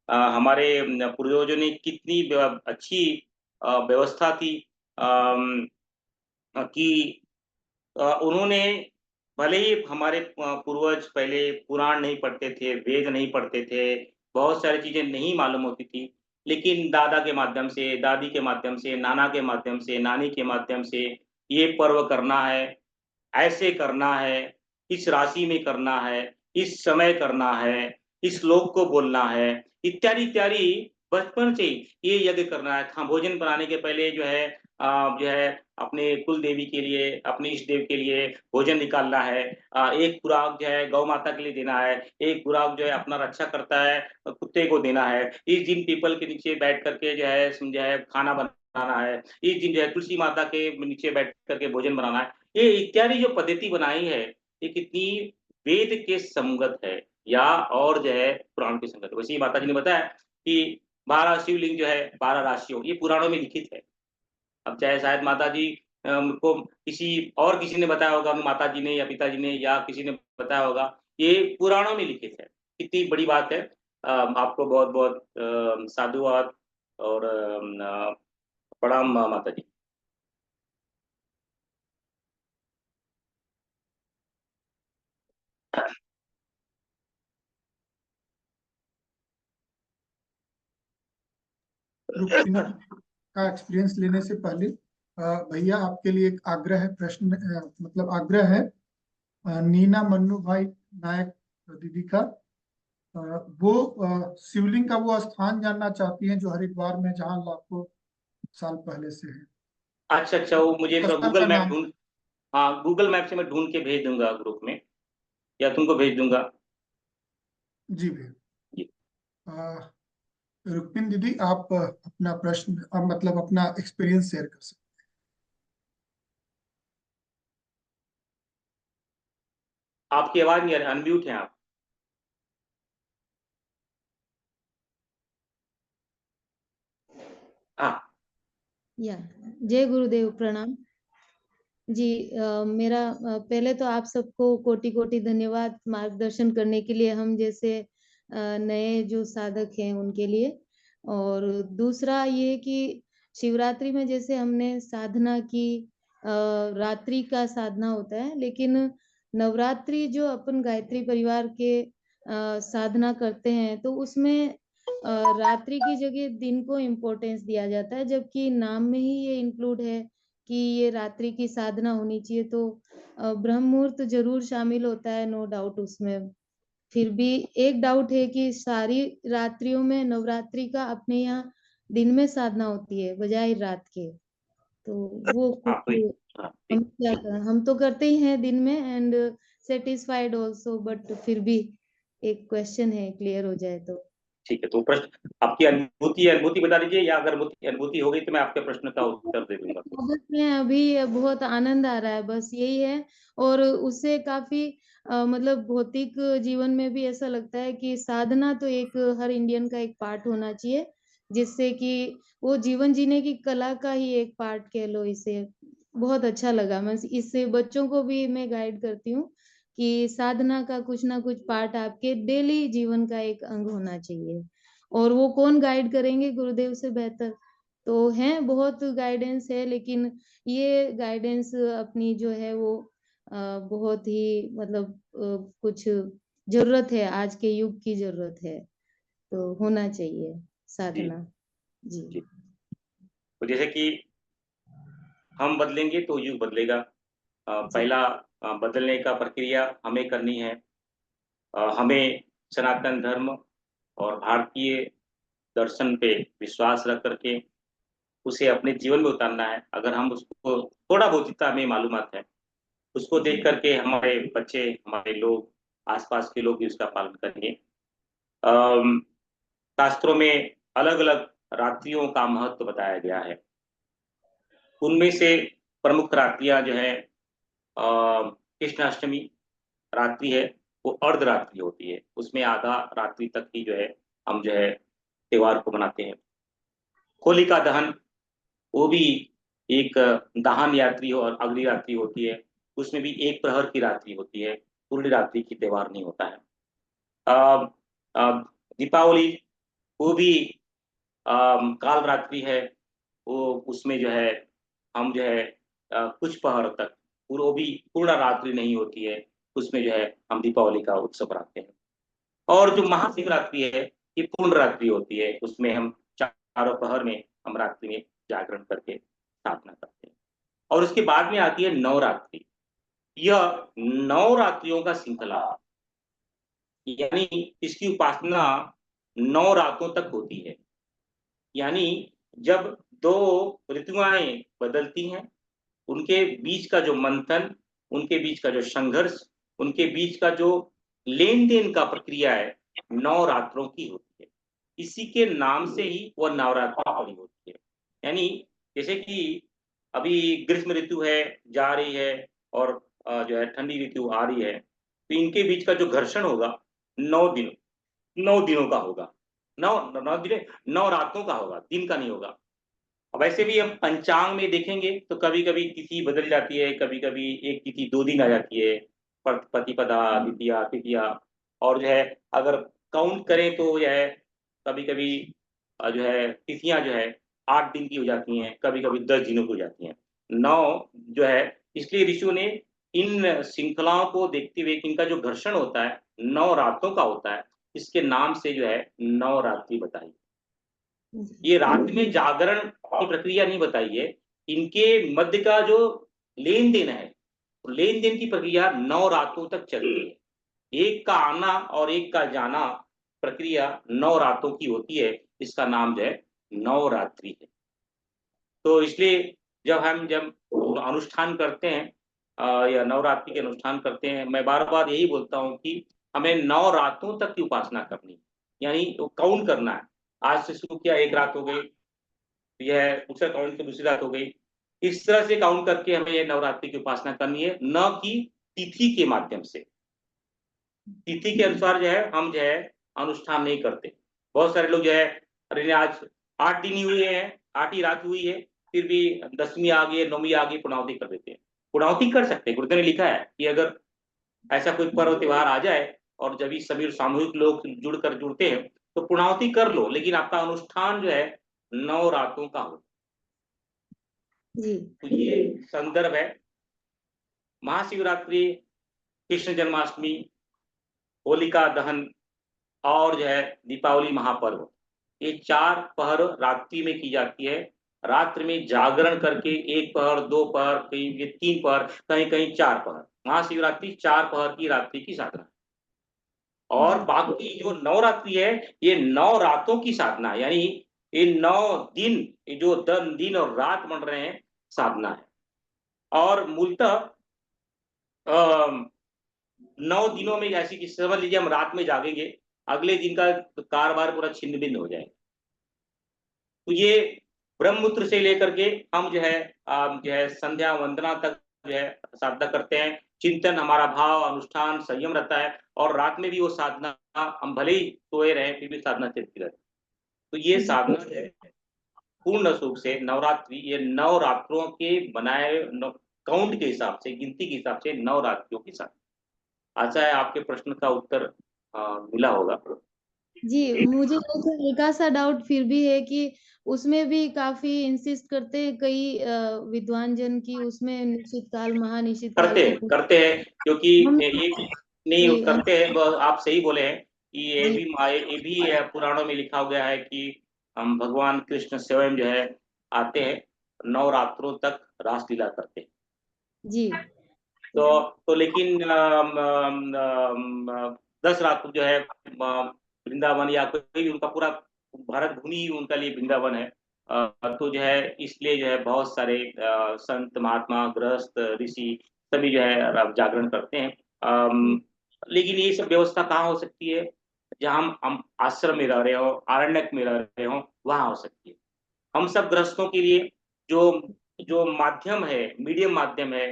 हमारे पूर्वजों ने कितनी अच्छी व्यवस्था थी कि उन्होंने भले ही हमारे पूर्वज पहले पुराण नहीं पढ़ते थे, वेद नहीं पढ़ते थे, बहुत सारी चीजें नहीं मालूम होती थी, लेकिन दादा के माध्यम से, दादी के माध्यम से, नाना के माध्यम से, नानी के माध्यम से ये पर्व करना है, ऐसे करना है, इस राशि में करना है, इस समय करना है, इस श्लोक को बोलना है, इत्यादि इत्यादि बचपन से ही ये यज्ञ करना है। हाँ, भोजन बनाने के पहले जो है अपने कुल देवी के लिए, अपने इष्ट देव के लिए भोजन निकालना है। एक खुराक जो है गौ माता के लिए देना है, एक खुराक जो है अपना रक्षा करता है कुत्ते को देना है। इस दिन पीपल के नीचे बैठ करके जो है खाना बनाना है। इस दिन जो है तुलसी माता के नीचे बैठ करके भोजन बनाना है। ये इत्यादि जो पद्धति बनाई है, ये कितनी वेद के संगत है या और जो है पुराण के संगत। वैसे ही माता जी ने बताया कि 12 शिवलिंग जो है 12 राशियों, ये पुराणों में लिखित है। अब चाहे शायद माता जी को किसी ने बताया होगा, माता जी ने या पिताजी ने या किसी ने बताया होगा, ये पुराणों में लिखित है। कितनी बड़ी बात है। आपको बहुत बहुत साधुवाद और प्रणाम माता जी। रुक्मिणी का एक्सपीरियंस लेने से पहले भैया आपके लिए एक आग्रह है, प्रश्न मतलब आग्रह है नीना मन्नू भाई नायक दीदी का। वो शिवलिंग का वो स्थान जानना चाहती हैं जो हरिद्वार में, जहाँ लाखों साल पहले से है। अच्छा अच्छा, वो मुझे स्थल का गूगल मैप नाम। ढूंढ, हाँ गूगल मैप से मैं ढूंढ के भेज दूंगा ग्रुप में, या तुमको भेज दूंगा। जी भैया। जी। रुक्मिन दीदी आप अपना प्रश्न मतलब अपना एक्सपीरियंस शेयर कर सकते आपकी आवाज नहीं आ रही, अनम्यूट हैं आप। हाँ। या जय गुरुदेव, प्रणाम जी। मेरा पहले तो आप सबको कोटि कोटि धन्यवाद मार्गदर्शन करने के लिए, हम जैसे नए जो साधक हैं उनके लिए। और दूसरा ये कि शिवरात्रि में जैसे हमने साधना की, रात्रि का साधना होता है, लेकिन नवरात्रि जो अपन गायत्री परिवार के साधना करते हैं तो उसमें रात्रि की जगह दिन को इम्पोर्टेंस दिया जाता है, जबकि नाम में ही ये इंक्लूड है कि ये रात्रि की साधना होनी चाहिए। तो ब्रह्म मुहूर्त जरूर शामिल होता है, नो डाउट उसमें। फिर भी एक डाउट है कि सारी रात्रियों में नवरात्रि का अपने यहाँ दिन में साधना होती है बजाय रात के, तो वो हाँ कुछ हाँ, हम ठीक क्या ठीक। करें, हम तो करते ही हैं दिन में एंड सेटिस्फाइड ऑल्सो, बट फिर भी एक क्वेश्चन है, क्लियर हो जाए तो। ठीक है, तो प्रश्न आपकी अनुभूति बता दीजिए, या अगर अनुभूति हो गई तो मैं आपके प्रश्न का उत्तर दे दूंगा। स्वागत में अभी बहुत आनंद आ रहा है, बस यही है। और उससे काफी मतलब भौतिक जीवन में भी ऐसा लगता है कि साधना तो एक हर इंडियन का एक पार्ट होना चाहिए, जिससे कि वो जीवन जीने की कला का ही एक पार्ट कह लो इसे। बहुत अच्छा लगा, मैं इससे बच्चों को भी मैं गाइड करती हूँ कि साधना का कुछ ना कुछ पार्ट आपके डेली जीवन का एक अंग होना चाहिए। और वो कौन गाइड करेंगे, गुरुदेव से बेहतर तो हैं, बहुत गाइडेंस है, लेकिन ये गाइडेंस अपनी जो है वो बहुत ही मतलब कुछ जरूरत है, आज के युग की जरूरत है, तो होना चाहिए जी साधना जी। जी। तो जैसे कि हम बदलेंगे तो युग बदलेगा। पहला बदलने का प्रक्रिया हमें करनी है। हमें सनातन धर्म और भारतीय दर्शन पे विश्वास रख करके उसे अपने जीवन में उतारना है। अगर हम उसको थोड़ा बहुत जितना हमें मालूमात है उसको देख करके हमारे बच्चे, हमारे लोग, आसपास के लोग भी उसका पालन करेंगे। शास्त्रों में अलग अलग रात्रियों का महत्व बताया गया है। उनमें से प्रमुख रात्रियां जो है कृष्णाष्टमी रात्रि है, वो अर्धरात्रि होती है, उसमें आधा रात्रि तक ही जो है हम जो है त्योहार को मनाते हैं। होलिका दहन, वो भी एक दहन यात्री और अगली रात्रि होती है, उसमें भी एक प्रहर की रात्रि होती है, पूरी रात्रि की त्योहार नहीं होता है। अ, अ, दीपावली, वो भी काल रात्रि है, वो उसमें जो है हम जो है कुछ पहर तक, वो भी पूर्ण रात्रि नहीं होती है, उसमें जो है हम दीपावली का उत्सव मनाते हैं। और जो महाशिवरात्रि है ये पूर्ण रात्रि होती है, उसमें हम चारों पहर में हम रात्रि में जागरण करके साधना करते हैं। और उसके बाद में आती है नवरात्रि। यह 9 रात्रियों का श्रृंखला, यानी इसकी उपासना 9 रातों तक होती है। यानी जब 2 ऋतुएं बदलती हैं, उनके बीच का जो मंथन, उनके बीच का जो संघर्ष, उनके बीच का जो लेन-देन का प्रक्रिया है, 9 रात्रों की होती है। इसी के नाम से ही वह नवरात्रि पड़ी होती है। यानी जैसे कि अभी ग्रीष्म ऋतु है, जा रही है, और जो है ठंडी ऋतु आ रही है, तो इनके बीच का जो घर्षण होगा 9 दिनों का होगा। 9 रातों का होगा, दिन का नहीं होगा। वैसे भी हम पंचांग में देखेंगे तो कभी-कभी तिथि बदल जाती है, कभी-कभी एक तिथि 2 दिन आ जाती है, प्रतिपदा, द्वितीया, तृतीया, और जो है अगर काउंट करें तो जो है कभी-कभी जो है तिथियां जो है 8 दिन की हो जाती हैं, कभी-कभी 10 दिनों की हो जाती हैं। 9 जो है, इसलिए ऋषियों ने इन श्रृंखलाओं को देखते हुए कि इनका जो घर्षण होता है 9 रातों का होता है, इसके नाम से जो है नवरात्रि बताई। ये रात में जागरण की प्रक्रिया नहीं बताई है, इनके मध्य का जो लेन देन है, लेन देन की प्रक्रिया 9 रातों तक चलती है। एक का आना और एक का जाना प्रक्रिया 9 रातों की होती है। इसका नाम जो है नवरात्रि है। तो इसलिए जब अनुष्ठान करते हैं या नवरात्रि के अनुष्ठान करते हैं, मैं बार-बार यही बोलता हूँ कि हमें 9 रातों तक की उपासना करनी है, यानी वो काउंट करना है। आज से शुरू किया 1 रात हो गई, यह दूसरा काउंट की दूसरी रात हो गई। इस तरह से काउंट करके हमें ये नवरात्रि की उपासना करनी है, न कि तिथि के माध्यम से। तिथि के अनुसार जो है हम जो है अनुष्ठान नहीं करते। बहुत सारे लोग जो है अरे आज 8 दिन ही हुए हैं, 8 ही रात हुई है, फिर भी 10वीं आ गई है, 9वीं आ गई, पूर्णाहुति कर देते हैं। पूर्णाहुति कर सकते हैं, गुरुदेव ने लिखा है कि अगर ऐसा कोई पर्व त्योहार आ जाए और जब भी सभी सामूहिक लोग जुड़ते हैं तो पूर्णाहुति कर लो, लेकिन आपका अनुष्ठान जो है 9 रातों का हो। जी तो ये संदर्भ है। महाशिवरात्रि, कृष्ण जन्माष्टमी, होलिका दहन और जो है दीपावली महापर्व, ये 4 पहर रात्रि में की जाती है। रात्रि में जागरण करके 1 पहर, 2 पहर, कहीं 3 पहर, कहीं-कहीं 4 पहर। महाशिवरात्रि 4 पहर की रात्रि की साधना है। और बाकी जो नवरात्रि है, ये 9 रातों की साधना है, यानी ये 9 दिन, ये जो दिन और रात बन रहे हैं, साधना है। और मूलतः 9 दिनों में ऐसी कि समझ लीजिए हम रात में जागेंगे, अगले दिन का कारोबार पूरा छिन्न-भिन्न हो जाएगा। तो ये ब्रह्मपुत्र से लेकर के हम जो है संध्या वंदना तक जो है साधना करते हैं। चिंतन, हमारा भाव, अनुष्ठान, संयम रहता है और रात में भी वो साधना, हम भले ही सोए रहें फिर भी साधना चलती रहती है। तो ये साधना जो है पूर्ण रूप से नवरात्रि, ये 9 रात्रों के बनाए काउंट के हिसाब से, गिनती के हिसाब से 9 रात्रियों की साधना। आशा है आपके प्रश्न का उत्तर मिला होगा। जी, मुझे एक हल्का सा डाउट फिर भी है कि उसमें भी काफी इंसिस्ट करते हैं कई विद्वान जन की उसमें निश्चित काल, महानिश्चित काल करते हैं क्योंकि हम ये नहीं जी, हम करते हैं। आप सही बोले हैं कि ये जी, भी पुराणों में लिखा गया है कि हम भगवान कृष्ण स्वयं जो है आते हैं, 9 रात्रों तक रासलीला करते हैं। जी, तो लेकिन 10 रात जो है वृंदावन या कोई भी उनका पूरा भारत भूमि ही उनका लिए वृंदावन है। तो जो है इसलिए जो है बहुत सारे संत, महात्मा, गृहस्थ, ऋषि सभी जो है जागरण करते हैं। लेकिन ये सब व्यवस्था कहाँ हो सकती है? जहाँ हम आश्रम में रह रहे हो, आरण्यक में रह रहे हो, वहाँ हो सकती है। हम सब गृहस्थों के लिए जो जो माध्यम है, मीडियम माध्यम है,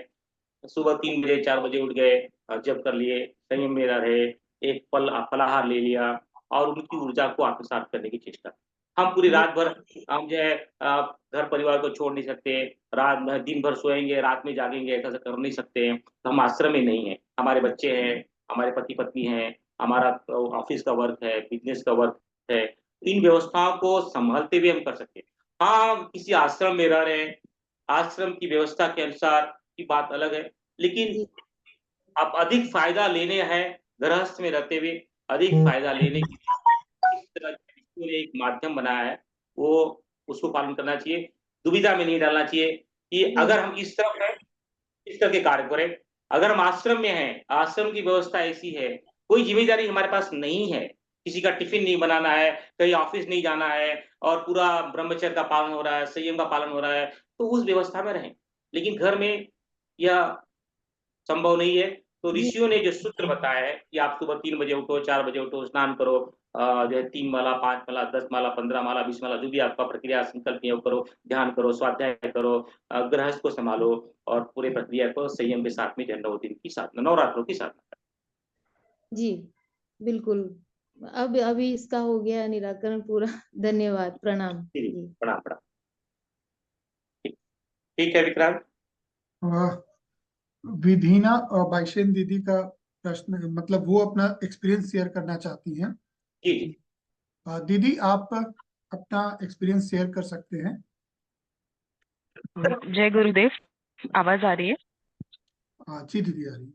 सुबह 3 बजे 4 बजे उठ गए, जप कर लिए, संयम में रहे, एक फलाहार ले लिया और उनकी ऊर्जा को आत्मसात करने की चेष्टा। हम पूरी रात भर हम जो है घर परिवार को छोड़ नहीं सकते, रात में दिन भर सोएंगे, रात में जागेंगे, ऐसा कर नहीं सकते हैं। तो हम आश्रम में नहीं है, हमारे बच्चे हैं, हमारे पति पत्नी हैं, हमारा ऑफिस का वर्क है, बिजनेस का वर्क है। इन व्यवस्थाओं को संभालते हुए हम कर सकते हैं। हाँ, किसी आश्रम में रह रहे हैं, आश्रम की व्यवस्था के अनुसार की बात अलग है, लेकिन अब अधिक फायदा लेने हैं, गृहस्थ में रहते हुए अधिक फायदा लेने के लिए इस तरह ईश्वर ने एक माध्यम बनाया है, वो उसको पालन करना चाहिए। दुविधा में नहीं डालना चाहिए कि अगर हम इस तरफ हैं, इस तरह के कार्य करें। अगर हम आश्रम में हैं, आश्रम की व्यवस्था ऐसी है, कोई ज़िम्मेदारी हमारे पास नहीं है, किसी का टिफ़िन नहीं बनाना है, कहीं ऑफ़िस नहीं जाना है और पूरा ब्रह्मचर्य का पालन हो रहा है, संयम का पालन हो रहा है, तो उस व्यवस्था में रहें। लेकिन घर में यह संभव नहीं है, तो ऋषियों ने जो सूत्र बताया है कि आप सुबह 3 बजे उठो, 4 बजे उठो, स्नान करो, जो है 3 माला, 5 माला, 10 माला, 15 माला, 20 माला, जो भी आपका प्रक्रिया संकल्प है वो करो, ध्यान करो, स्वाध्याय करो, गृहस्थ को संभालो और पूरे प्रक्रिया को संयम के साथ में जो है 9 दिन की साधना, नवरात्रों की साधना। जी, बिल्कुल। अब अभी इसका हो गया निराकरण पूरा। धन्यवाद, प्रणाम। जी, जी। प्रणाम, प्रणाम। ठीक है विक्रांत। विधीना बाइशेन दीदी का प्रश्न, मतलब वो अपना एक्सपीरियंस शेयर करना चाहती हैं। जी जी। दीदी आप अपना एक्सपीरियंस शेयर कर सकते हैं। जय गुरुदेव, आवाज आ रही है? जी दीदी आ रही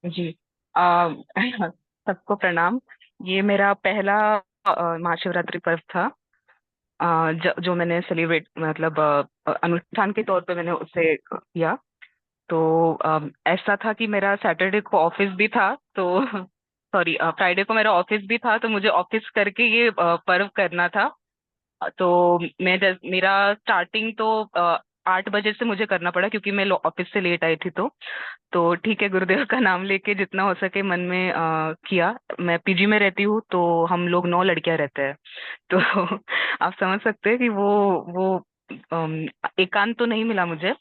है। जी। सबको प्रणाम। ये मेरा पहला महाशिवरात्रि पर्व था जो मैंने सेलिब्रेट मतलब अनुष्ठान के तौर पे मैंने उसे किया। तो ऐसा था कि मेरा सैटरडे को ऑफिस भी था, तो सॉरी फ्राइडे को मेरा ऑफिस भी था, तो मुझे ऑफिस करके ये पर्व करना था। तो मेरा स्टार्टिंग तो 8 बजे से मुझे करना पड़ा, क्योंकि मैं ऑफिस से लेट आई थी। तो ठीक है, गुरुदेव का नाम लेके जितना हो सके मन में किया। मैं पीजी में रहती हूँ, तो हम लोग 9 लड़कियां रहते हैं। तो आप समझ सकते हैं कि वो एकांत तो नहीं मिला मुझे,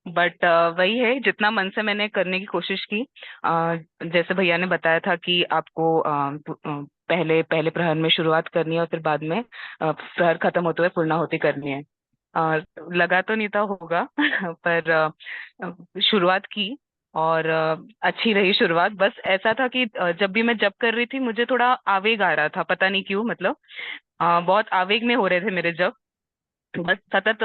बट वही है, जितना मन से मैंने करने की कोशिश की। जैसे भैया ने बताया था कि आपको पहले पहले प्रहर में शुरुआत करनी है और फिर बाद में प्रहर खत्म होते हुए पूर्णाहुति करनी है। लगा तो नहीं था होगा पर शुरुआत की, और अच्छी रही शुरुआत। बस ऐसा था कि जब भी मैं जप कर रही थी, मुझे थोड़ा आवेग आ रहा था, पता नहीं क्यों, मतलब बहुत आवेग में हो रहे थे मेरे जप। बस सतत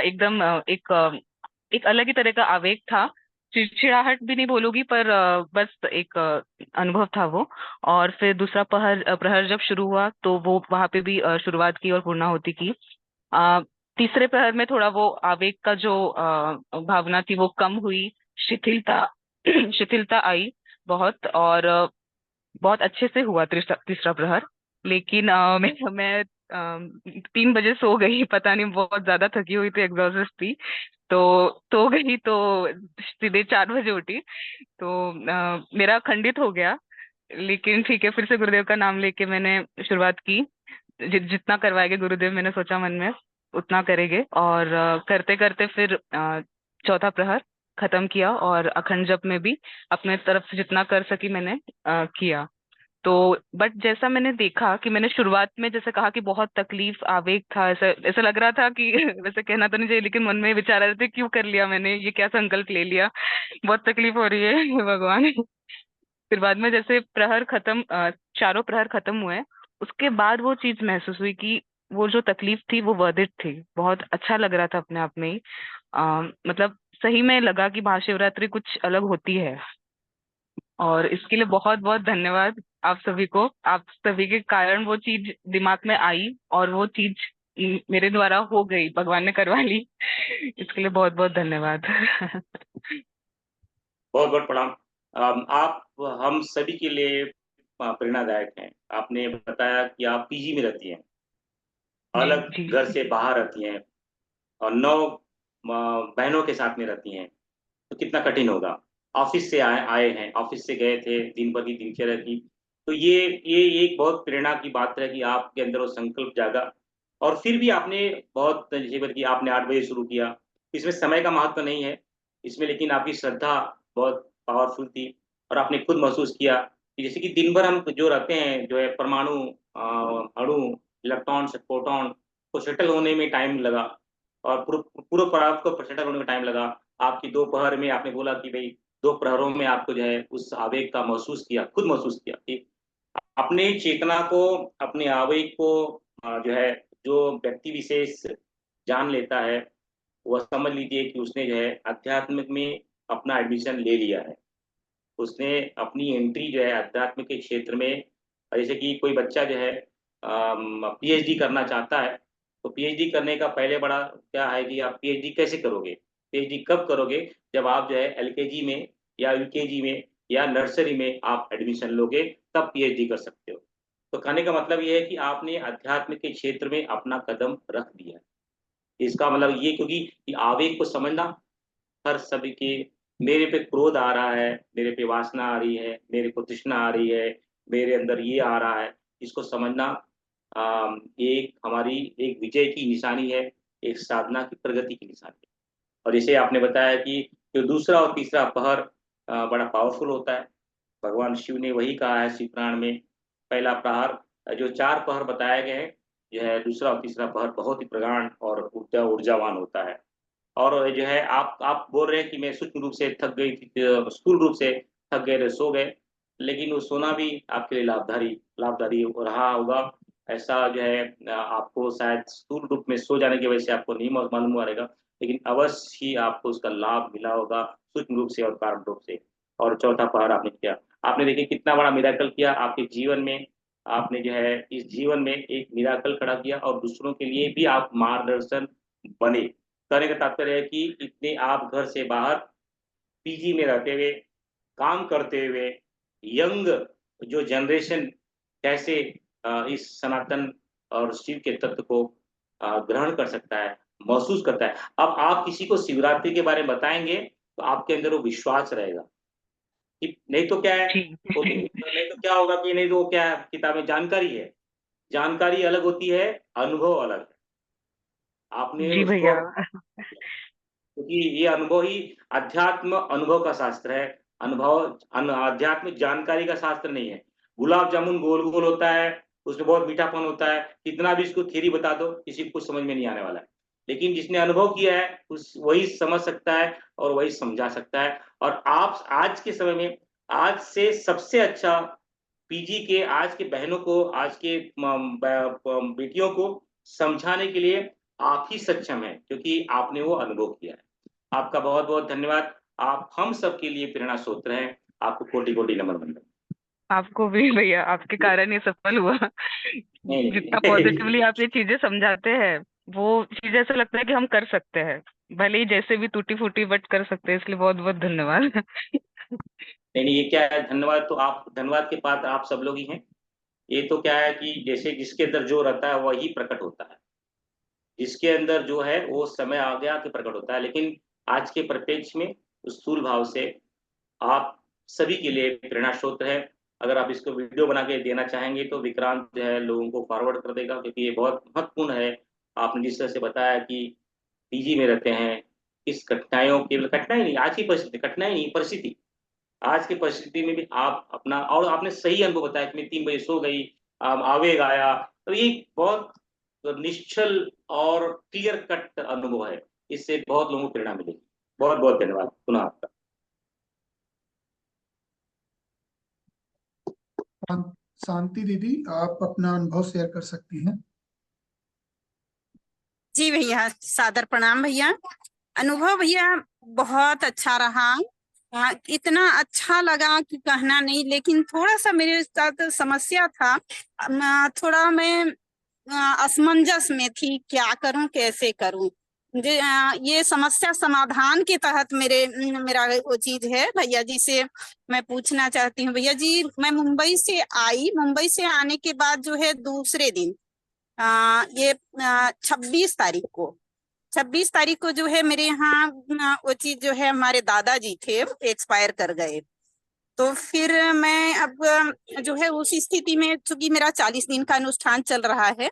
एकदम एक अलग ही तरह का आवेग था। चिड़चिड़ाहट भी नहीं बोलूंगी, पर बस एक अनुभव था वो। और फिर दूसरा प्रहर जब शुरू हुआ, तो वो वहां पे भी शुरुआत की और पूर्णाहुति की। अ, तीसरे प्रहर में थोड़ा वो आवेग का जो भावना थी वो कम हुई, शिथिलता शिथिलता आई बहुत, और बहुत अच्छे से हुआ तीसरा तीसरा प्रहर। लेकिन मैं 3 बजे सो गई, पता नहीं, बहुत ज्यादा थकी हुई थी, एग्जॉस्टेड थी। तो सो गई, तो सीधे 4 बजे उठी, तो मेरा खंडित हो गया। लेकिन ठीक है, फिर से गुरुदेव का नाम लेके मैंने शुरुआत की। जितना करवाएंगे गुरुदेव, मैंने सोचा मन में उतना करेंगे। और करते करते फिर चौथा प्रहर खत्म किया, और अखंड जप में भी अपने तरफ से जितना कर सकी मैंने किया। तो बट जैसा मैंने देखा कि मैंने शुरुआत में जैसे कहा कि बहुत तकलीफ आवेग था, ऐसा ऐसा लग रहा था कि वैसे कहना तो नहीं चाहिए, लेकिन मन में विचार आ रहे थे, क्यों कर लिया मैंने, ये क्या संकल्प ले लिया, बहुत तकलीफ हो रही है हे भगवान। फिर बाद में जैसे प्रहर खत्म, चारों प्रहर खत्म हुए, उसके बाद वो चीज महसूस हुई कि वो जो तकलीफ थी वो वर्थ इट थी। बहुत अच्छा लग रहा था अपने आप में ही। मतलब सही में लगा कि महाशिवरात्रि कुछ अलग होती है। और इसके लिए बहुत बहुत धन्यवाद आप सभी को। आप सभी के कारण वो चीज दिमाग में आई, और वो चीज मेरे द्वारा हो गई, भगवान ने करवा ली। इसके लिए बहुत बहुत धन्यवाद। बहुत बहुत प्रणाम। आप हम सभी के लिए प्रेरणादायक हैं। आपने बताया कि आप पीजी में रहती हैं, जी अलग जी घर से बाहर रहती हैं, और 9 बहनों के साथ में रहती हैं, तो कितना कठिन होगा। ऑफिस से आए आए हैं, ऑफिस से गए थे, दिन भर की दिनचर्या की। तो ये एक बहुत प्रेरणा की बात है कि आपके अंदर वो संकल्प जागा, और फिर भी आपने बहुत जीवन की, आपने 8 बजे शुरू किया। इसमें समय का महत्व नहीं है इसमें, लेकिन आपकी श्रद्धा बहुत पावरफुल थी। और आपने खुद महसूस किया कि जैसे कि दिन भर हम जो रहते हैं, जो है परमाणु, अणु, इलेक्ट्रॉन्स, प्रोटॉन को सेटल होने में टाइम लगा, और पूरे पूरे पदार्थ को सेटल होने में टाइम लगा। आपकी दोपहर में आपने बोला कि भाई 2 प्रहरों में आपको जो है उस आवेग का महसूस किया, खुद महसूस किया कि अपने चेतना को, अपने आवेग को जो है, जो व्यक्ति विशेष जान लेता है, वह समझ लीजिए कि उसने जो है आध्यात्मिक में अपना एडमिशन ले लिया है। उसने अपनी एंट्री जो है अध्यात्म के क्षेत्र में, जैसे कि कोई बच्चा जो है पीएचडी करना चाहता है, तो पीएचडी करने का पहले बड़ा क्या है कि आप पीएचडी कैसे करोगे, पीएचडी कब करोगे, जब आप जो है एलकेजी में या यूकेजी में या नर्सरी में आप एडमिशन लोगे, तब पीएचडी कर सकते हो। तो कहने का मतलब ये है कि आपने अध्यात्म के क्षेत्र में अपना कदम रख दिया है। इसका मतलब ये, क्योंकि आवेग को समझना हर सभी के, मेरे पे क्रोध आ रहा है, मेरे पे वासना आ रही है, मेरे को तृष्णा आ रही है, मेरे अंदर ये आ रहा है, इसको समझना एक हमारी एक विजय की निशानी है, एक साधना की प्रगति की निशानी है। और जैसे आपने बताया कि जो दूसरा और तीसरा पहर बड़ा पावरफुल होता है। भगवान शिव ने वही कहा है शिव पुराण में, पहला प्रहर, जो 4 पहर बताए गए हैं, जो है दूसरा और तीसरा पहर बहुत ही प्रगाढ़ और ऊर्जावान होता है। और जो है आप बोल रहे हैं कि मैं सूक्ष्म रूप से थक गई थी, स्थूल रूप से थक गए थे, सो गए, लेकिन वो सोना भी आपके लिए लाभदारी रहा होगा। ऐसा जो है आपको शायद स्थूल रूप में सो जाने की वजह से आपको नहीं मालूम हुआ रहेगा, लेकिन अवश्य ही आपको उसका लाभ मिला होगा सूक्ष्म रूप से और कारण रूप से। और चौथा पहर आपने किया, आपने देखिए कितना बड़ा मिराकल किया आपके जीवन में। आपने जो है इस जीवन में एक मिराकल खड़ा किया और दूसरों के लिए भी आप मार्गदर्शन बने। कहने का तात्पर्य है कि इतने आप घर से बाहर पीजी में रहते हुए, काम करते हुए, यंग जो जनरेशन कैसे इस सनातन और शिव के तत्व को ग्रहण कर सकता है, महसूस करता है। अब आप किसी को शिवरात्रि के बारे में बताएँगे, तो आपके अंदर वो विश्वास रहेगा। कि नहीं तो क्या है, जी वो नहीं तो क्या होगा कि नहीं तो वो क्या है, किताबें जानकारी है। जानकारी अलग होती है, अनुभव अलग है। आपने जी उसको भैया। क्योंकि ये अनुभव ही अध्यात्म अनुभव का शास्त्र है। अध्यात्म जानकारी का शास्त्र नहीं है। गुलाब जामुन गोल-गोल होता है, उसमें बहुत मीठापन होता है, कितना भी इसको थ्योरी बता दो, किसी को कुछ समझ में नहीं आने वाला है। लेकिन जिसने अनुभव किया है, उस वही समझ सकता है और वही समझा सकता है। और आप आज के समय में आज से सबसे अच्छा पीजी के आज के बहनों को, आज के बेटियों को समझाने के लिए आप ही सक्षम हैं, क्योंकि आपने वो अनुभव किया है। आपका बहुत-बहुत धन्यवाद। आप हम सबके लिए प्रेरणा स्रोत हैं। आपको कोटि-कोटि नमन वंदन। आपको भी भैया, आपके कारण ये सफल हुआ। नहीं, जितना नहीं। पॉजिटिवली आप ये चीजें समझाते हैं, वो चीज ऐसा लगता है कि हम कर सकते हैं, भले ही जैसे भी टूटी फूटी बट कर सकते हैं। इसलिए बहुत बहुत धन्यवाद। नहीं, नहीं, ये क्या है, धन्यवाद तो आप, धन्यवाद के पात्र आप सब लोग ही हैं। ये तो क्या है कि जैसे जिसके अंदर जो रहता है वही प्रकट होता है। जिसके अंदर जो है वो समय आ गया कि प्रकट होता है। लेकिन आज के परिप्रेक्ष्य में स्थूल भाव से आप सभी के लिए प्रेरणा स्रोत है। अगर आप इसको वीडियो बना के देना चाहेंगे तो विक्रांत जो है लोगों को फॉरवर्ड कर देगा, क्योंकि ये बहुत महत्वपूर्ण है। आपने जिस तरह से बताया कि पीजी में रहते हैं, किस कठिनाइयों केवल कठिनाई नहीं, आज की परिस्थिति कठिनाई नहीं, परिस्थिति। आज की परिस्थिति में भी आप अपना, और आपने सही अनुभव बताया कि मैं 3 बजे सो गई, आवेग आया। तो ये बहुत निश्चल और क्लियर कट अनुभव है। इससे बहुत लोगों को प्रेरणा मिलेगी। बहुत-बहुत धन्यवाद पुनः आपका। शांति दीदी, आप अपना अनुभव शेयर कर सकती हैं। जी भैया, सादर प्रणाम भैया। अनुभव भैया बहुत अच्छा रहा। इतना अच्छा लगा कि कहना नहीं, लेकिन थोड़ा सा मेरे साथ समस्या था। थोड़ा मैं असमंजस में थी, क्या करूं कैसे करूं। ये समस्या समाधान के तहत मेरा वो चीज है। भैया जी से मैं पूछना चाहती हूँ। भैया जी, मैं मुंबई से आई, मुंबई से आने के बाद जो है दूसरे दिन ये 26 तारीख को जो है मेरे यहाँ वो चीज जो है, हमारे दादाजी थे एक्सपायर कर गए। तो फिर मैं अब जो है उस स्थिति में, चूंकि मेरा 40 दिन का अनुष्ठान चल रहा है,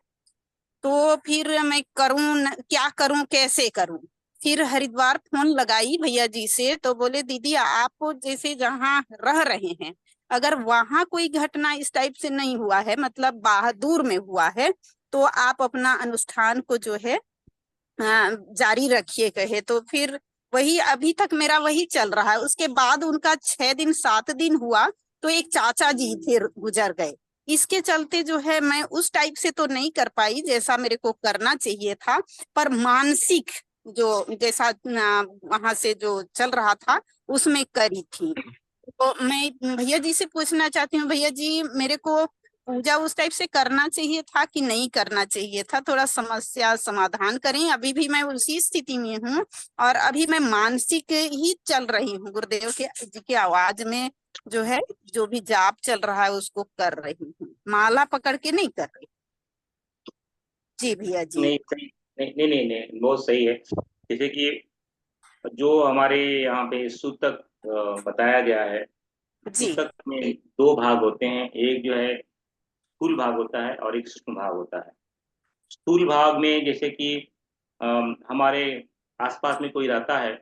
तो फिर मैं क्या करूं कैसे करूं। फिर हरिद्वार फोन लगाई भैया जी से, तो बोले दीदी आप जैसे जहाँ रह रहे हैं, अगर वहां कोई घटना इस टाइप से नहीं हुआ है, मतलब बाहर दूर में हुआ है, तो आप अपना अनुष्ठान को जो है जारी रखिए कहे। तो फिर वही अभी तक मेरा वही चल रहा है। उसके बाद उनका 6 दिन 7 दिन हुआ तो एक चाचा जी थे, गुजर गए। इसके चलते जो है मैं उस टाइप से तो नहीं कर पाई जैसा मेरे को करना चाहिए था, पर मानसिक जो जैसा वहां से जो चल रहा था उसमें करी थी। तो मैं भैया जी से पूछना चाहती हूँ, भैया जी मेरे को पूजा उस टाइप से करना चाहिए था कि नहीं करना चाहिए था? थोड़ा समस्या समाधान करें। अभी भी मैं उसी स्थिति में हूँ और अभी मैं मानसिक ही चल रही हूँ। गुरुदेव के जी की आवाज में जो है जो भी जाप चल रहा है उसको कर रही हूँ, माला पकड़ के नहीं कर रही। जी भैया जी। नहीं, नहीं, नहीं, नहीं, नहीं, बहुत सही है। जैसे कि जो हमारे यहाँ पे सूतक बताया गया है, जी सूतक में 2 भाग होते हैं। एक जो है स्थूल भाग होता है और एक सूक्ष्म भाग होता है। स्थूल भाग में जैसे कि हमारे आसपास में कोई रहता है,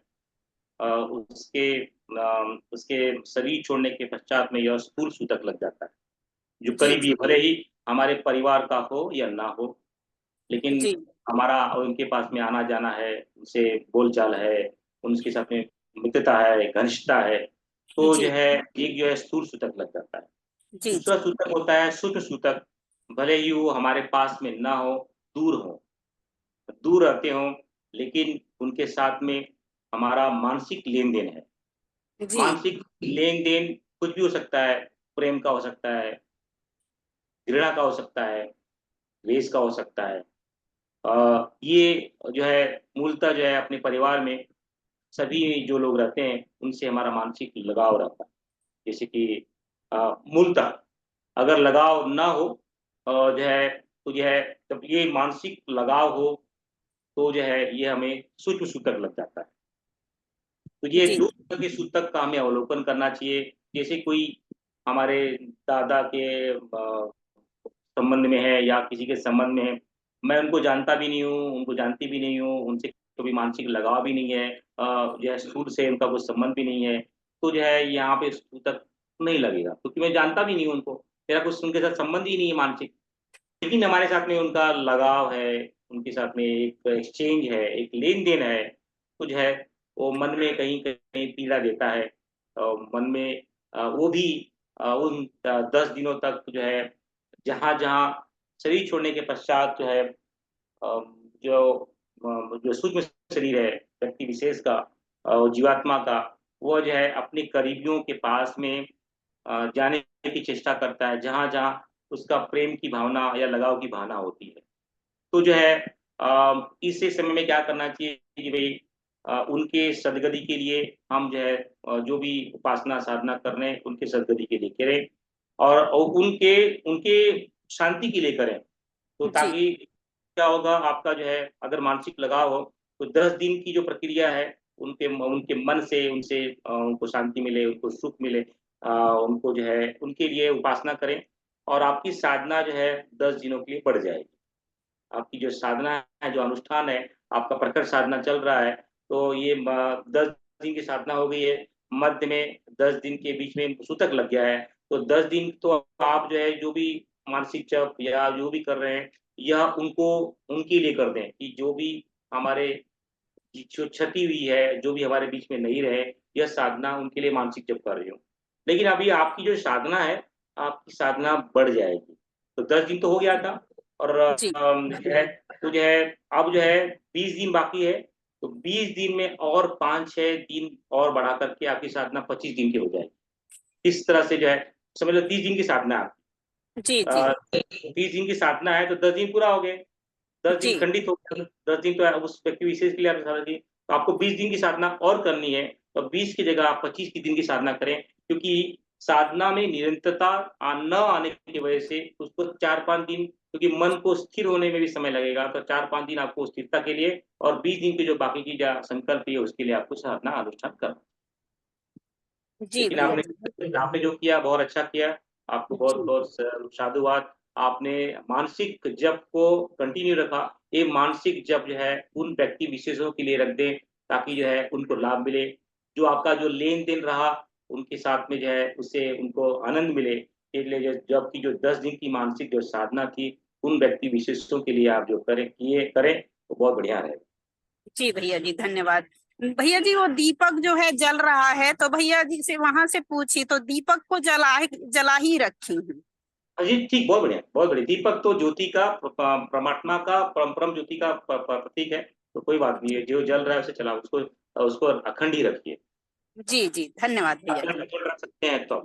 उसके शरीर छोड़ने के पश्चात में यह स्थूल सूतक लग जाता है, जो जी करीबी, भले ही हमारे परिवार का हो या ना हो, लेकिन जी हमारा उनके पास में आना जाना है, उनसे बोलचाल है, उनके साथ में मित्रता है, घनिष्ठता है, तो जी जो है एक जो है स्थूल सूतक लग जाता है। जी दूसरा सूतक होता है सूक्ष्म सूतक। भले ही वो हमारे पास में ना हो, दूर रहते हों, लेकिन उनके साथ में हमारा मानसिक लेन-देन है। जी मानसिक लेन-देन कुछ भी हो सकता है, प्रेम का हो सकता है, घृणा का हो सकता है, द्वेष का हो सकता है। ये जो है मूलतः जो है अपने परिवार में सभी जो लोग रहते हैं उनसे हमारा मानसिक लगाव रहता है। जैसे कि मूलतः अगर लगाव ना हो जो है तो जो है जब ये मानसिक लगाव हो तो जो है ये हमें सूक्ष्म सूतक लग जाता है। तो ये जी 2 तरह के सूतक का हमें अवलोकन करना चाहिए। जैसे कोई हमारे दादा के संबंध में है या किसी के संबंध में है, मैं उनको जानता भी नहीं हूँ, उनको जानती भी नहीं हूँ, उनसे कभी मानसिक लगाव भी नहीं है, जो है सूद से उनका कोई संबंध भी नहीं है, तो जो है यहाँ पे सूतक नहीं लगेगा क्योंकि मैं जानता भी नहीं हूँ उनको, मेरा कुछ उनके साथ संबंध ही नहीं है मानसिक। लेकिन हमारे साथ में उनका लगाव है, उनके साथ में एक एक्सचेंज है, एक लेन-देन है, तो जो है वो मन में कहीं-कहीं पीड़ा देता है। मन में वो भी उन 10 दिनों तक जो है जहाँ-जहाँ शरीर छोड़ने के पश्चात जो है जो जो सूक्ष्म शरीर है व्यक्ति विशेष का जीवात्मा का, वो जो है अपने करीबियों के पास में जाने की चेष्टा करता है, जहाँ-जहाँ उसका प्रेम की भावना या लगाव की भावना होती है। तो जो है इस समय में क्या करना चाहिए कि भई उनके सद्गति के लिए हम जो है जो भी उपासना साधना कर रहे हैं, उनके सद्गति के लिए करें और उनके उनके शांति के लिए करें। तो जी ताकि क्या होगा आपका जो है अगर मानसिक लगाव हो, तो 10 दिन की जो प्रक्रिया है, उनके मन से उनसे उनको शांति मिले, उनको सुख मिले, उनको जो है उनके लिए उपासना करें और आपकी साधना जो है 10 दिनों के लिए बढ़ जाएगी। आपकी जो साधना है, जो अनुष्ठान है, आपका प्रखर साधना चल रहा है, तो ये 10 दिन की साधना हो गई है, मध्य में 10 दिन के बीच में सूतक लग गया है, तो 10 दिन तो आप जो है जो भी मानसिक जप या जो भी कर रहे हैं, यह उनको उनके लिए कर दें कि जो भी हमारे जो क्षति हुई है, जो भी हमारे बीच में नहीं रहे, यह साधना उनके लिए मानसिक जप कर रही हूँ। लेकिन अभी आपकी जो साधना है, आपकी साधना बढ़ जाएगी। तो 10 दिन तो हो गया था और जी जो है तो जो है अब जो है 20 दिन बाकी है, तो 20 दिन में और 5-6 दिन और बढ़ा कर के आपकी साधना 25 दिन की हो जाएगी। इस तरह से जो है समझ लो 30 दिन की साधना है आपकी। जी जी 30 दिन की साधना है तो 10 दिन पूरा हो गए। 10 दिन जी खंडित हो गए, 10 दिन तो उस व्यक्ति विशेष के लिए आपने साधना की, तो आपको 20 दिन की साधना और करनी है, तो 20 की जगह आप 25 की दिन की साधना करें, क्योंकि साधना में निरंतरता न आने की वजह से उसको 4-5 दिन क्योंकि मन को स्थिर होने में भी समय लगेगा, तो 4-5 दिन आपको स्थिरता के लिए और 20 दिन की जो बाकी की जो संकल्प है उसके लिए आपको साधना अनुष्ठान करना। जी लेकिन भैया जी आपने जो किया बहुत अच्छा किया, आपको जी बहुत-बहुत साधुवाद। आपने मानसिक जप को कंटिन्यू रखा, ये मानसिक जप जो है उन व्यक्ति विशेषों के लिए रख दें, ताकि जो है उनको लाभ मिले। जो आपका जो लेन-देन रहा, उनके साथ में जो है उससे उनको आनंद मिले, इसलिए जप की जो 10 दिन की मानसिक जो साधना थी, उन व्यक्ति विशेषों के लिए आप जो करें, तो बहुत बढ़िया रहेगा। जी भैया जी धन्यवाद। भैया जी वो दीपक जो है जल रहा है, तो भैया जी से वहां से पूछी तो दीपक को जला ही रखी हूँ। जी, ठीक, बहुत बढ़िया, बहुत बढ़िया। दीपक तो ज्योति का परमात्मा का परम ज्योति का प्रतीक है, तो कोई बात नहीं है, जो जल रहा है उसे चलाओ, उसको उसको अखंड ही रखिए। जी जी धन्यवाद भैया अखंड जी। अखंड रख सकते हैं तो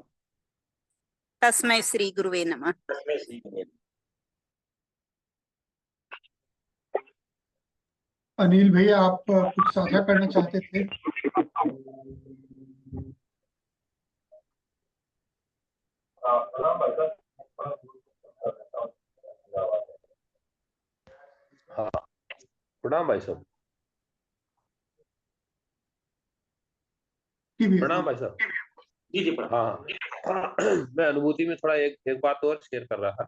तस्मै श्री गुरुवे नमः। तस्मै श्री गुरुवे नमः। अनिल भैया, आप कुछ साझा करना चाहते थे? हाँ, प्रणाम भाई साहब। जी भैया प्रणाम जी। भाई साहब। जी, जी, प्रणाम। हाँ मैं अनुभूति में थोड़ा एक बात और शेयर कर रहा था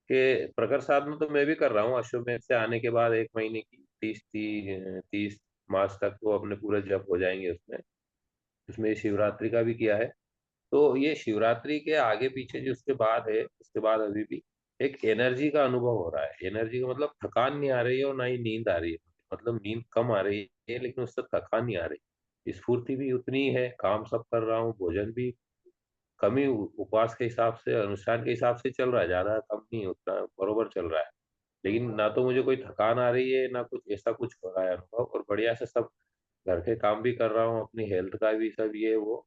कि प्रखर साधना तो मैं भी कर रहा हूँ। अश्वमेध से आने के बाद 1 महीने की 30 मार्च तक वो अपने पूरे जप हो जाएंगे। उसमें उसमें शिवरात्रि का भी किया है। तो ये शिवरात्रि के आगे पीछे जो उसके बाद है, उसके बाद अभी भी एक एनर्जी का अनुभव हो रहा है। एनर्जी का मतलब थकान नहीं आ रही है और ना ही नींद आ रही है। मतलब नींद कम आ रही है लेकिन उससे थकान नहीं आ रही। स्फूर्ति भी उतनी ही है, काम सब कर रहा हूँ, भोजन भी कम ही उपवास के हिसाब से, अनुष्ठान के हिसाब से चल रहा है, ज्यादा कम नहीं, उतना बरोबर चल रहा है। लेकिन ना तो मुझे कोई थकान आ रही है, ना कुछ ऐसा कुछ हो रहा है अनुभव, और बढ़िया से सब घर के काम भी कर रहा हूँ, अपनी हेल्थ का भी सब ये वो।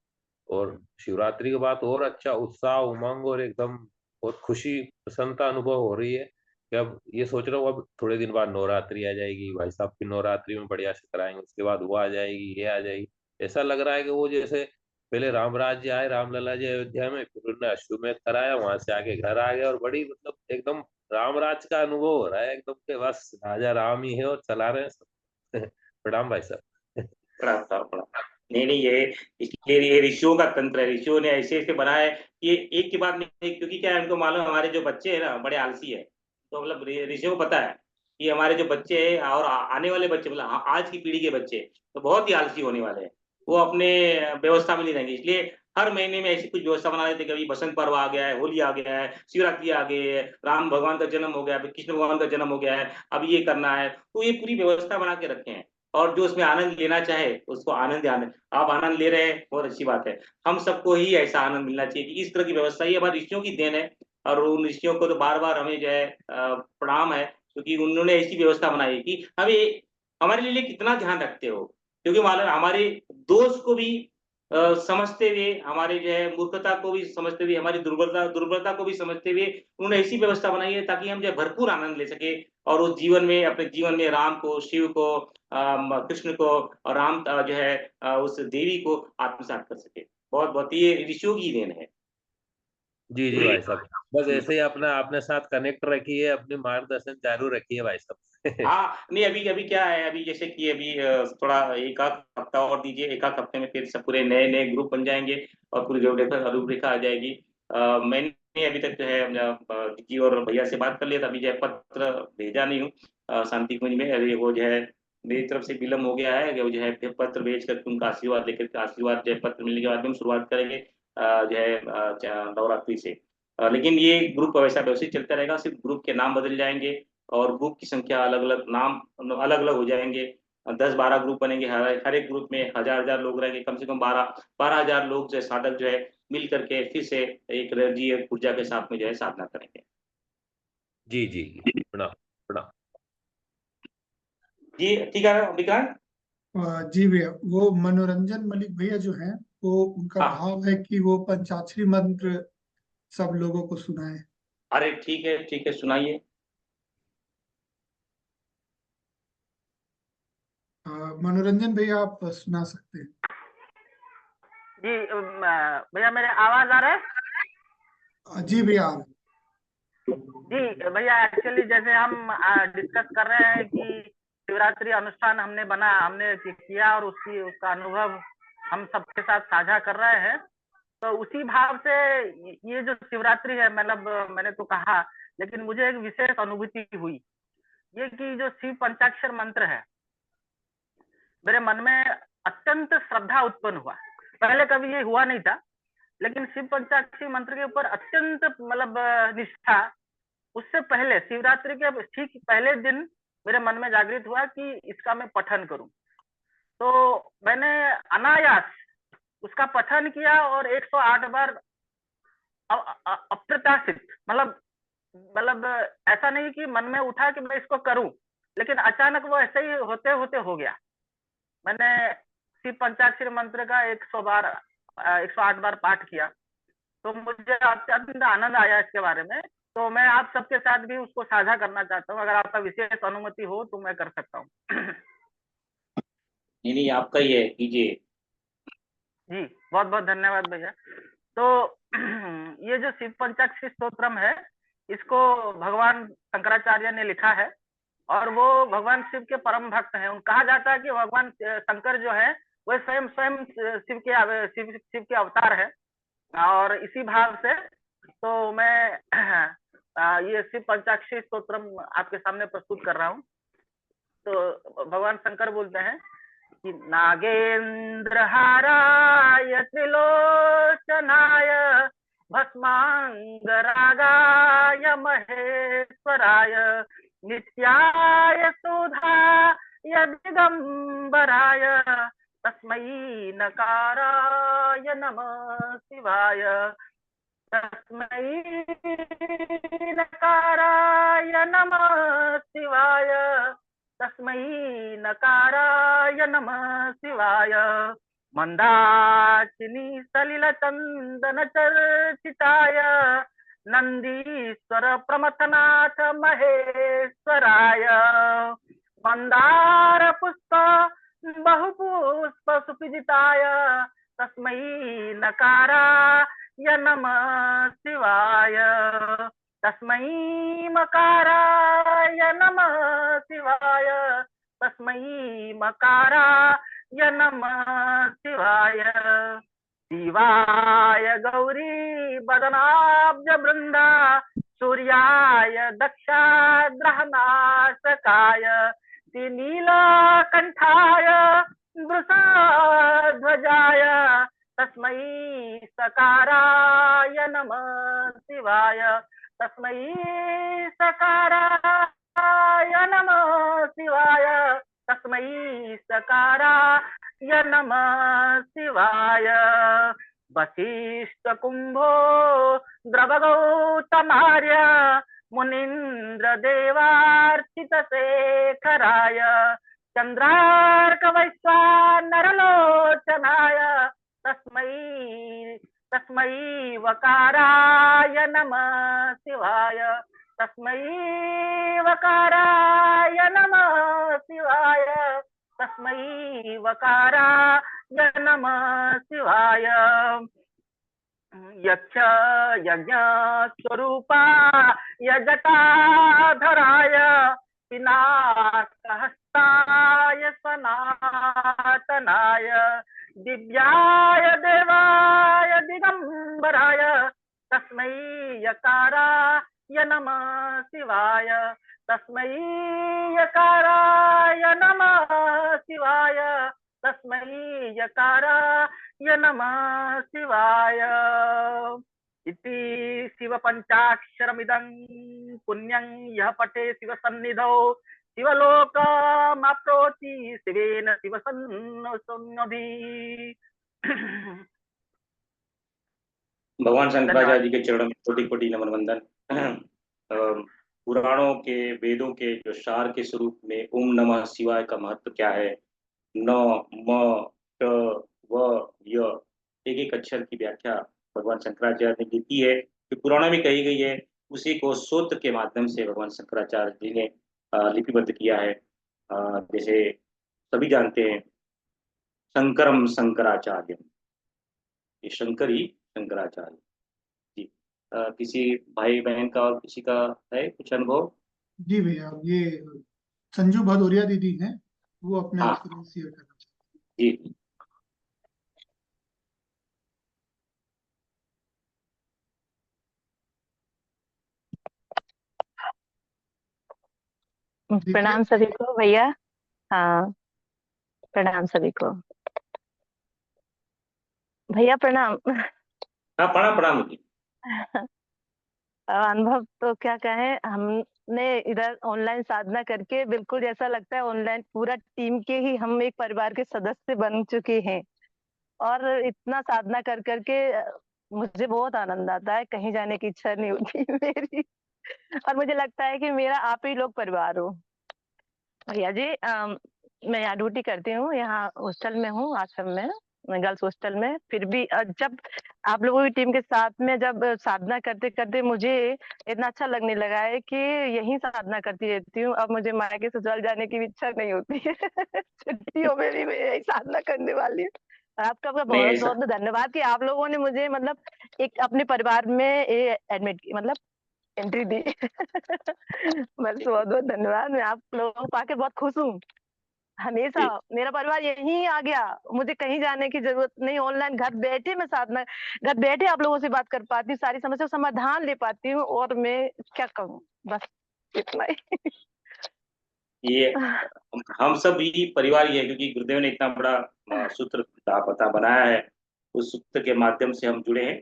और शिवरात्रि के बाद और अच्छा उत्साह, उमंग और एकदम बहुत खुशी प्रसन्नता अनुभव हो रही है कि अब ये सोच रहा हूँ अब थोड़े दिन बाद नवरात्रि आ जाएगी, भाई साहब की नवरात्रि में बढ़िया से कराएंगे, उसके बाद वो आ जाएगी, ये आ जाएगी। ऐसा लग रहा है कि वो जैसे पहले राम राज्य आए, रामलला जी अयोध्या में, फिर उन्होंने अश्वमेध कराया, वहां से आके घर आ गए और बड़ी मतलब एकदम राम राज का अनुभव हो रहा है एकदम के बस राजा राम ही है और चला रहे हैं सब। प्रणाम भाई साहब। प्रणाम प्रणाम प्रणाम। नहीं नहीं, ये इसलिए ये ऋषियों का तंत्र है, ऋषियों ने ऐसे ऐसे बनाया है कि एक के बाद में एक, क्योंकि क्या है उनको मालूम है हमारे जो बच्चे हैं ना बड़े आलसी है, तो मतलब ऋषियों को पता है कि हमारे जो बच्चे हैं और आने वाले बच्चे मतलब आज की पीढ़ी के बच्चे तो बहुत ही आलसी होने वाले हैं, वो अपने व्यवस्था में नहीं रहेंगे, इसलिए हर महीने में ऐसी कुछ व्यवस्था बना देते, कभी बसंत पर्व आ गया है, होली आ गया है, शिवरात्रि आ गई है, राम भगवान का जन्म हो गया है, कृष्ण भगवान का जन्म हो गया है, अब ये करना है, तो ये पूरी व्यवस्था बना के रखे हैं। और जो उसमें आनंद लेना चाहे उसको आनंद आनंद आप आनंद ले रहे हैं, बहुत अच्छी बात है। हम सबको ही ऐसा आनंद मिलना चाहिए कि इस तरह की व्यवस्था ये हमारे ऋषियों की देन है, और उन ऋषियों को तो बार बार हमें जो है प्रणाम है, क्योंकि उन्होंने ऐसी व्यवस्था बनाई है कि हमें हमारे लिए कितना ध्यान रखते हो, क्योंकि मालूम हमारे दोष को भी समझते हुए, हमारे जो है मूर्खता को भी समझते हुए, हमारी दुर्बलता को भी समझते हुए उन्होंने ऐसी व्यवस्था बनाई है ताकि हम जो है भरपूर आनंद ले सके, और उस जीवन में अपने जीवन में राम को, शिव को, कृष्ण को और राम जो है उस देवी को आत्मसात कर सके। बहुत बहुत ये ऋषियों की देन है। जी जी भाई साहब, बस ऐसे ही अपना अपने साथ कनेक्ट रखिए, अपने मार्गदर्शन चालू रखिए भाई साहब। हाँ, नहीं अभी अभी क्या है, अभी जैसे कि अभी थोड़ा एक आध हफ्ता और दीजिए, एक आध हफ्ते में फिर सब पूरे नए नए ग्रुप बन जाएंगे और पूरी रूपरेखा आ जाएगी। मैंने अभी तक जो है जी और भैया से बात कर लिया था, अभी जो है पत्र भेजा नहीं हूँ शांति कुंज में, अभी वो जो है मेरी तरफ से विलम्ब हो गया है, वो जो है पत्र भेज करके उनका आशीर्वाद लेकर के, आशीर्वाद जो है पत्र मिलने के बाद हम शुरुआत करेंगे जो है नवरात्रि से। लेकिन ये ग्रुप वैसा व्यवस्थित चलता रहेगा, सिर्फ ग्रुप के नाम बदल जाएंगे और ग्रुप की संख्या अलग अलग, नाम अलग अलग हो जाएंगे। 10-12 ग्रुप बनेंगे, हर एक ग्रुप में 1000 लोग रहेंगे, कम से कम 12,000 लोग जो है साधक जो है मिल करके फिर से एक एनर्जी ऊर्जा के साथ में जो है साधना करेंगे। जी जी प्रणाम प्रणाम। जी ठीक है विक्रांत। जी भैया, वो मनोरंजन मलिक भैया जो हैं, वो उनका हाँ, भाव है कि वो पंचाक्षरी मंत्र सब लोगों को सुनाए। अरे ठीक है सुनाइए। मनोरंजन भैया आप सुना सकते हैं। जी भैया मेरे आवाज आ रहा है? जी भैया आ रहे हैं। जी भैया, एक्चुअली जैसे हम डिस्कस कर रहे हैं कि शिवरात्रि अनुष्ठान हमने किया और उसका अनुभव हम सबके साथ साझा कर रहे हैं, तो उसी भाव से ये जो शिवरात्रि है, मतलब मैंने तो कहा, लेकिन मुझे एक विशेष अनुभूति हुई, ये कि जो शिव पंचाक्षर मंत्र है, मेरे मन में अत्यंत श्रद्धा उत्पन्न हुआ। पहले कभी ये हुआ नहीं था, लेकिन शिव पंचाक्षरी मंत्र के ऊपर अत्यंत मतलब निष्ठा उससे पहले, शिवरात्रि के ठीक पहले दिन मेरे मन में जागृत हुआ कि इसका मैं पठन करूं। तो मैंने अनायास उसका पठन किया और 108 बार अप्रत्याशित, मतलब ऐसा नहीं कि मन में उठा कि मैं इसको करूं, लेकिन अचानक वो ऐसे ही होते होते हो गया। मैंने शिव पंचाक्षरी मंत्र का 108 बार पाठ किया, तो मुझे अत्यंत आनंद आया इसके बारे में। तो मैं आप सबके साथ भी उसको साझा करना चाहता हूँ, अगर आपका विशेष अनुमति हो तो मैं कर सकता हूँ। नहीं आपका ही है, कीजिए। जी बहुत बहुत धन्यवाद भैया। तो ये जो शिव पंचाक्षरी स्तोत्रम है, इसको भगवान शंकराचार्य ने लिखा है, और वो भगवान शिव के परम भक्त हैं। कहा जाता है कि भगवान शंकर जो है वो स्वयं शिव के अवतार है, और इसी भाव से तो मैं ये शिव पंचाक्षरी स्तोत्रम आपके सामने प्रस्तुत कर रहा हूँ। तो भगवान शंकर बोलते हैं कि नागेंद्र हाराय त्रिलोचनाय भस्मांगरागाय महेश्वराय नित्याय सुधाय दिगंबराय तस्मै नकाराय नमः शिवाय, तस्मै नकाराय नमः शिवाय, तस्मै नकाराय नमः शिवाय। मंदाकिनी सलिल चंदन चर्चिताय नंदीश्वर प्रमथनाथ महेश्वराय मंदार पुष्प बहुपुष्प सुपूजिताय तस्मै नकाराय नमः शिवाय तस्मै मकाराय नमः शिवाय तस्मै मकाराय नमः शिवाय शिवाय गौरी बदनाब्ज वृंदा सूर्याय दक्षाग्रहनाशकाय नीलकंठाय वृषध्वजाय तस्मै सकाराय नमः शिवाय तस्मै सकाराय नमः शिवाय तस्मै सकाराय नमः शिवाय वशिष्ठ कुंभो द्रवगौतमार्य मुनीन्द्र देवार्चित शेखराय चंद्रार्क वैश्वानरलोचनाय तस्मै वकाराय नमः शिवाय तस्मै वकाराय नमः शिवाय तस्मै वकाराय नमः शिवाय यक्ष यज्ञ स्वरूपाय जटाधराय पिनाकहस्ताय सनातनाय दिव्याय देवाय दिगंबराय तस्मै यकाराय नमः शिवाय तस्मै यकाराय नमः शिवाय तस्मै यकाराय नमः शिवाय इति शिव पंचाक्षरमिदं पुण्यं यः पठे शिव सन्निधौ शिवलोकमाप्नोति शिवेन शिव सन्नोति। भगवान शंकराचार्य जी के चरणों में कोटि कोटि नमन वंदन। पुराणों के वेदों के जो सार के स्वरूप में ओम नमः शिवाय का महत्व क्या है, न म ट व य एक एक अक्षर की व्याख्या भगवान शंकराचार्य ने की है, जो पुराणों में कही गई है, उसी को सूत्र के माध्यम से भगवान शंकराचार्य जी ने लिपिबद्ध किया है। जैसे सभी जानते हैं शंकरम शंकराचार्य, ये शंकर ही शंकराचार्य जी। किसी भाई बहन का और किसी का है कुछ अनुभव? जी भैया, ये संजू भदौरिया दीदी हैं, वो अपना हाँ एक्सपीरियंस शेयर करना चाहते जी। हैं। प्रणाम सभी को भैया। हाँ, प्रणाम सभी को भैया, प्रणाम। हाँ प्रणाम प्रणाम जी। अनुभव तो क्या कहें, हमने इधर ऑनलाइन साधना करके बिल्कुल जैसा लगता है ऑनलाइन पूरा टीम के ही हम एक परिवार के सदस्य बन चुके हैं। और इतना साधना कर करके मुझे बहुत आनंद आता है, कहीं जाने की इच्छा नहीं होती मेरी। और मुझे लगता है कि मेरा आप ही लोग परिवार हो। भैया जी, मैं यहाँ ड्यूटी करती हूँ, यहाँ हॉस्टल में हूँ, आश्रम में, गर्ल्स हॉस्टल में। फिर भी जब आप लोगों की टीम के साथ में जब साधना करते करते मुझे इतना अच्छा लगने लगा है कि यही साधना करती रहती हूँ। अब मुझे मायके ससुराल जाने की भी इच्छा नहीं होती है। छुट्टियों में भी मैं यही साधना करने वाली हूँ। आपका नहीं बहुत ऐसा बहुत धन्यवाद कि आप लोगों ने मुझे मतलब एक अपने परिवार में एडमिट मतलब एंट्री दी। बस बहुत बहुत धन्यवाद। मैं आप लोगों को पाके बहुत खुश हूँ। हमेशा मेरा परिवार यहीं आ गया, मुझे कहीं जाने की जरूरत नहीं। ऑनलाइन घर बैठे मैं साधना, घर बैठे आप लोगों से बात कर पाती हूँ, सारी समस्या समाधान ले पाती हूँ। और मैं क्या कहूँ, बस इतना ही। ये हम सब भी परिवार ही है, क्योंकि गुरुदेव ने इतना बड़ा सूत्र पता बनाया है, उस सूत्र के माध्यम से हम जुड़े हैं।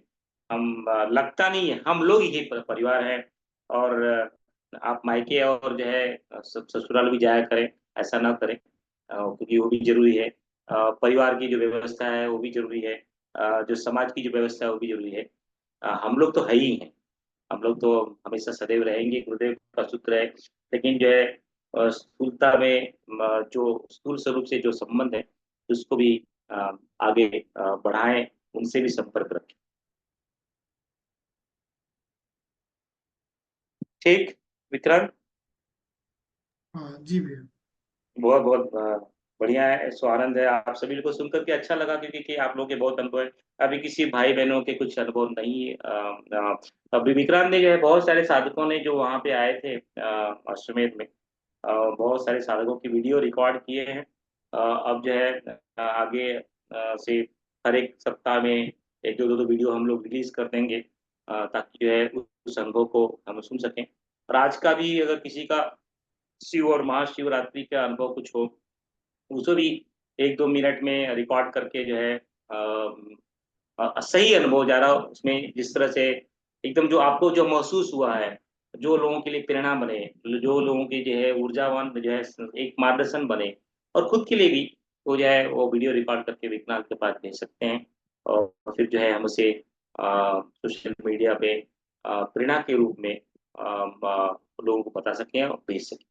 हम लगता नहीं है, हम लोग ही परिवार हैं। और आप मायके और जो है ससुराल भी जाया करें, ऐसा ना करें, क्योंकि वो भी जरूरी है। परिवार की जो व्यवस्था है वो भी जरूरी है, जो समाज की जो व्यवस्था है वो भी जरूरी है। हम लोग तो है ही हैं, हम लोग तो हमेशा सदैव रहेंगे, गुरुदेव का सूत्र है। लेकिन जो है स्थूलता में जो स्थूल स्वरूप से जो संबंध है उसको भी आगे बढ़ाएं, उनसे भी संपर्क रखें। ठीक विक्रांत, हाँ जी भैया। बहुत बहुत बढ़िया है। सो आनंद है आप सभी को सुनकर के अच्छा लगा, क्योंकि कि आप लोगों के बहुत अनुभव है। अभी किसी भाई बहनों के कुछ अनुभव नहीं है। अभी विक्रांत ने जो है बहुत सारे साधकों ने जो वहाँ पे आए थे अश्वमेध में, बहुत सारे साधकों की वीडियो रिकॉर्ड किए हैं। अब जो है आगे से हर एक सप्ताह में एक दो वीडियो हम लोग रिलीज कर देंगे, ताकि जो है उस अनुभव को हम सुन सकें। और आज का भी अगर किसी का शिव और महाशिवरात्रि का अनुभव कुछ हो, उसको भी 1-2 मिनट में रिकॉर्ड करके जो है सही अनुभव जा रहा हो उसमें, जिस तरह से एकदम जो आपको जो महसूस हुआ है, जो लोगों के लिए प्रेरणा बने, जो लोगों की जो है ऊर्जावान जो है एक मार्गदर्शन बने, और खुद के लिए भी वो जो है वो वीडियो रिकॉर्ड करके विकलांग के पास भेज सकते हैं। और फिर जो है हम उसे सोशल मीडिया पे प्रेरणा के रूप में लोगों को बता सकें और भेज सकें।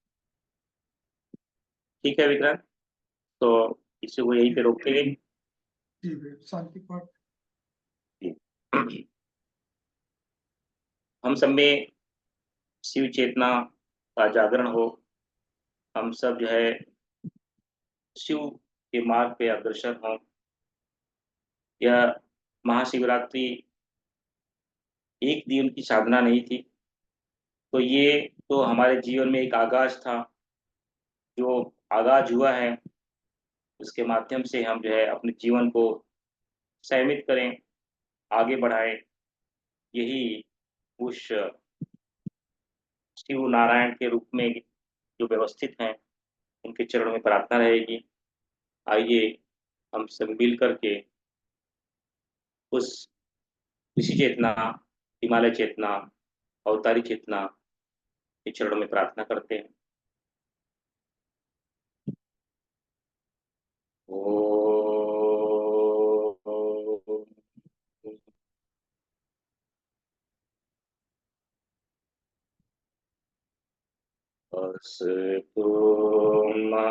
ठीक है विक्रांत, तो इसी को यहीं पे रोकते हैं। जी भैया, शांति पाठ। हम सब में शिव चेतना का जागरण हो, हम सब जो है शिव के मार्ग पे अग्रसर हों। यह महाशिवरात्रि एक दिन की साधना नहीं थी, तो ये तो हमारे जीवन में एक आगाज था। जो आगाज हुआ है उसके माध्यम से हम जो है अपने जीवन को संयमित करें, आगे बढ़ाएं। यही उस शिव नारायण के रूप में जो व्यवस्थित हैं उनके चरणों में प्रार्थना रहेगी। आइए हम सब मिल करके उस ऋषि चेतना, हिमालय चेतना, अवतारी चेतना के चरणों में प्रार्थना करते हैं। अस्तु मा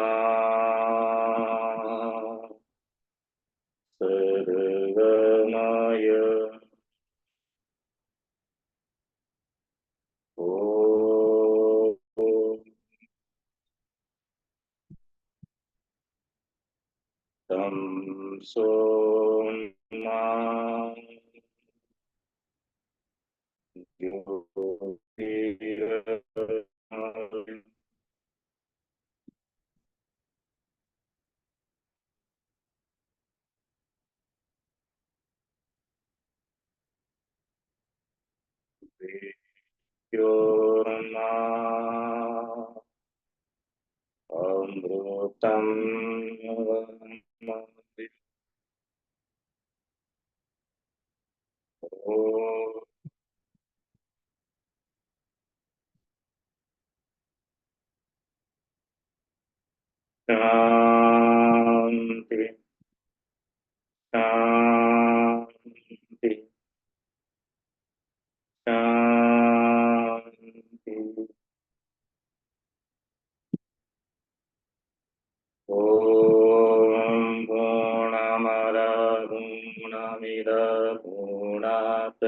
सर्वमय ॐ तं सोमा ज्योतिर्मय योर्मा अमृतं ॐ शान्ति शान्ति शान्ति। ॐ पूर्णमदः पूर्णमिदः पूर्णात्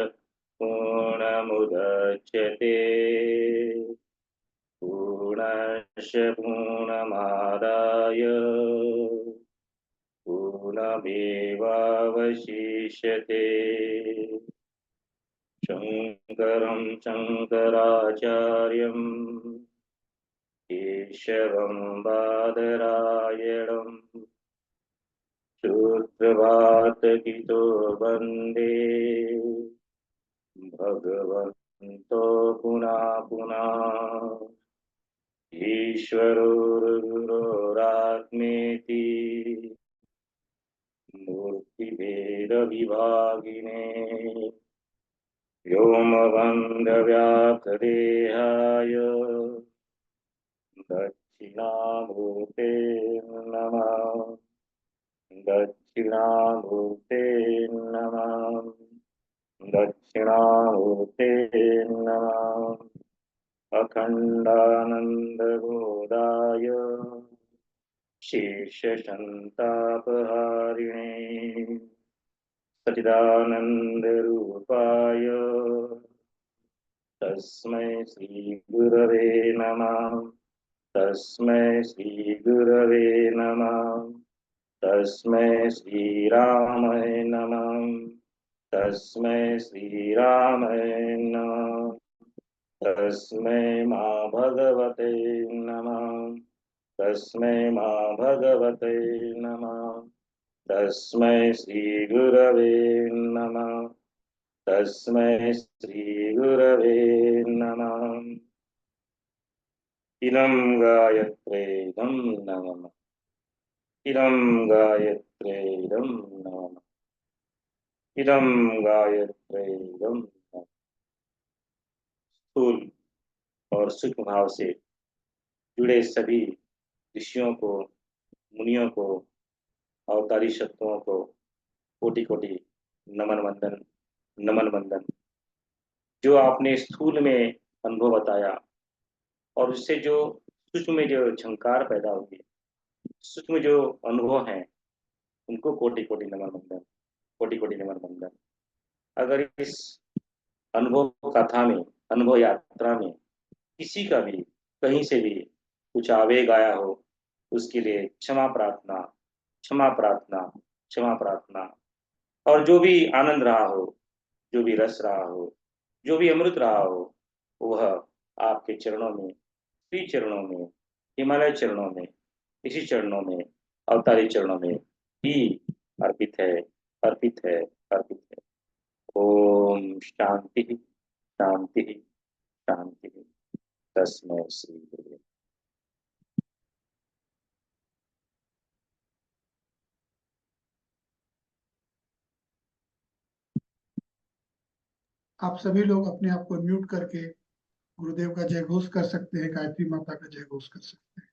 पूर्णमुदच्यते पूर्णस्य पूर्णमादाय पूर्णमेवावशिष्यते। शङ्करं शङ्कराचार्यं केशवं बादरायणं सूत्रभातगितो वन्दे भगवन्तो पुनः पुनः। ईश्वरो गुरुरात्मेति मूर्तिभेदविभागिने व्योमवन्द्यव्याप्तदेहाय दक्षिणामूर्ते नमः। दक्षिणामूर्ते नमः। दक्षिणामूर्ते नमः। अखण्डानन्दबोधाय शेषसन्तापहारिणे सच्चिदानन्दरूपाय तस्मै श्री गुरवे नमः। तस्मै श्री गुरवे नमः। तस्मै श्री रामाय नमः। तस्मै श्री रामाय नमः। तस्मै मां भगवते नमः। तस्मै मां भगवते नमः। तस्मै श्री गुरवे नमः। तस्मै श्री गुरवे नमः। इदं गायत्रीदं नमः। इदं गायत्रीदं नमः। इदं गायत्रीदं नमः। स्थूल और सूक्ष्म भाव से जुड़े सभी ऋषियों को, मुनियों को, अवतारी शक्तियों को कोटि कोटि नमन वंदन, नमन वंदन। जो आपने स्थूल में अनुभव बताया और उससे जो सूक्ष्म में जो झंकार पैदा होगी, सूक्ष्म जो अनुभव हैं, उनको कोटि कोटि नमन वंदन, कोटि कोटि नमन वंदन। अगर इस अनुभव कथा में, अनुभव यात्रा में किसी का भी कहीं से भी कुछ आवेग आया हो, उसके लिए क्षमा प्रार्थना, क्षमा प्रार्थना, क्षमा प्रार्थना। और जो भी आनंद रहा हो, जो भी रस रहा हो, जो भी अमृत रहा हो, वह आपके चरणों में, श्री चरणों में, हिमालय चरणों में, इसी चरणों में, अवतारी चरणों में ही अर्पित है, अर्पित है, अर्पित है। ओम शांति शांति शांति। तस्मै श्री गुरुदेव। आप सभी लोग अपने आप को म्यूट करके गुरुदेव का जय घोष कर सकते हैं, गायत्री माता का जय घोष कर सकते हैं।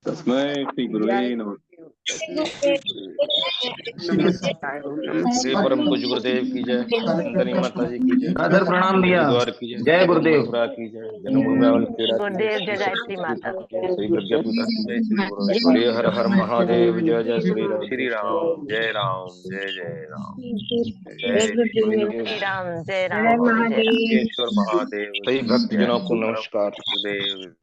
तस्मै श्री गुरुवे नमः। श्री परम पूज्य गुरुदेव की जय, सुंदरी माता जी की जय, सादर प्रणाम भैया। हरिद्वार की जय, जय गुरुदेव। मथुरा की जय, जन्मभूमि अवल खेड़ा की गुरुदेव जय, जय गायत्री माता। श्री प्रज्ञा पिता की जय, श्री गुरुदेव। श्री हर हर महादेव, जय जय श्री राम। श्री राम, जय राम, जय जय राम, जय श्री राम, जय राम, जय राम। केश्वर महादेव, सभी भक्तजनों को नमस्कार। गुरुदेव।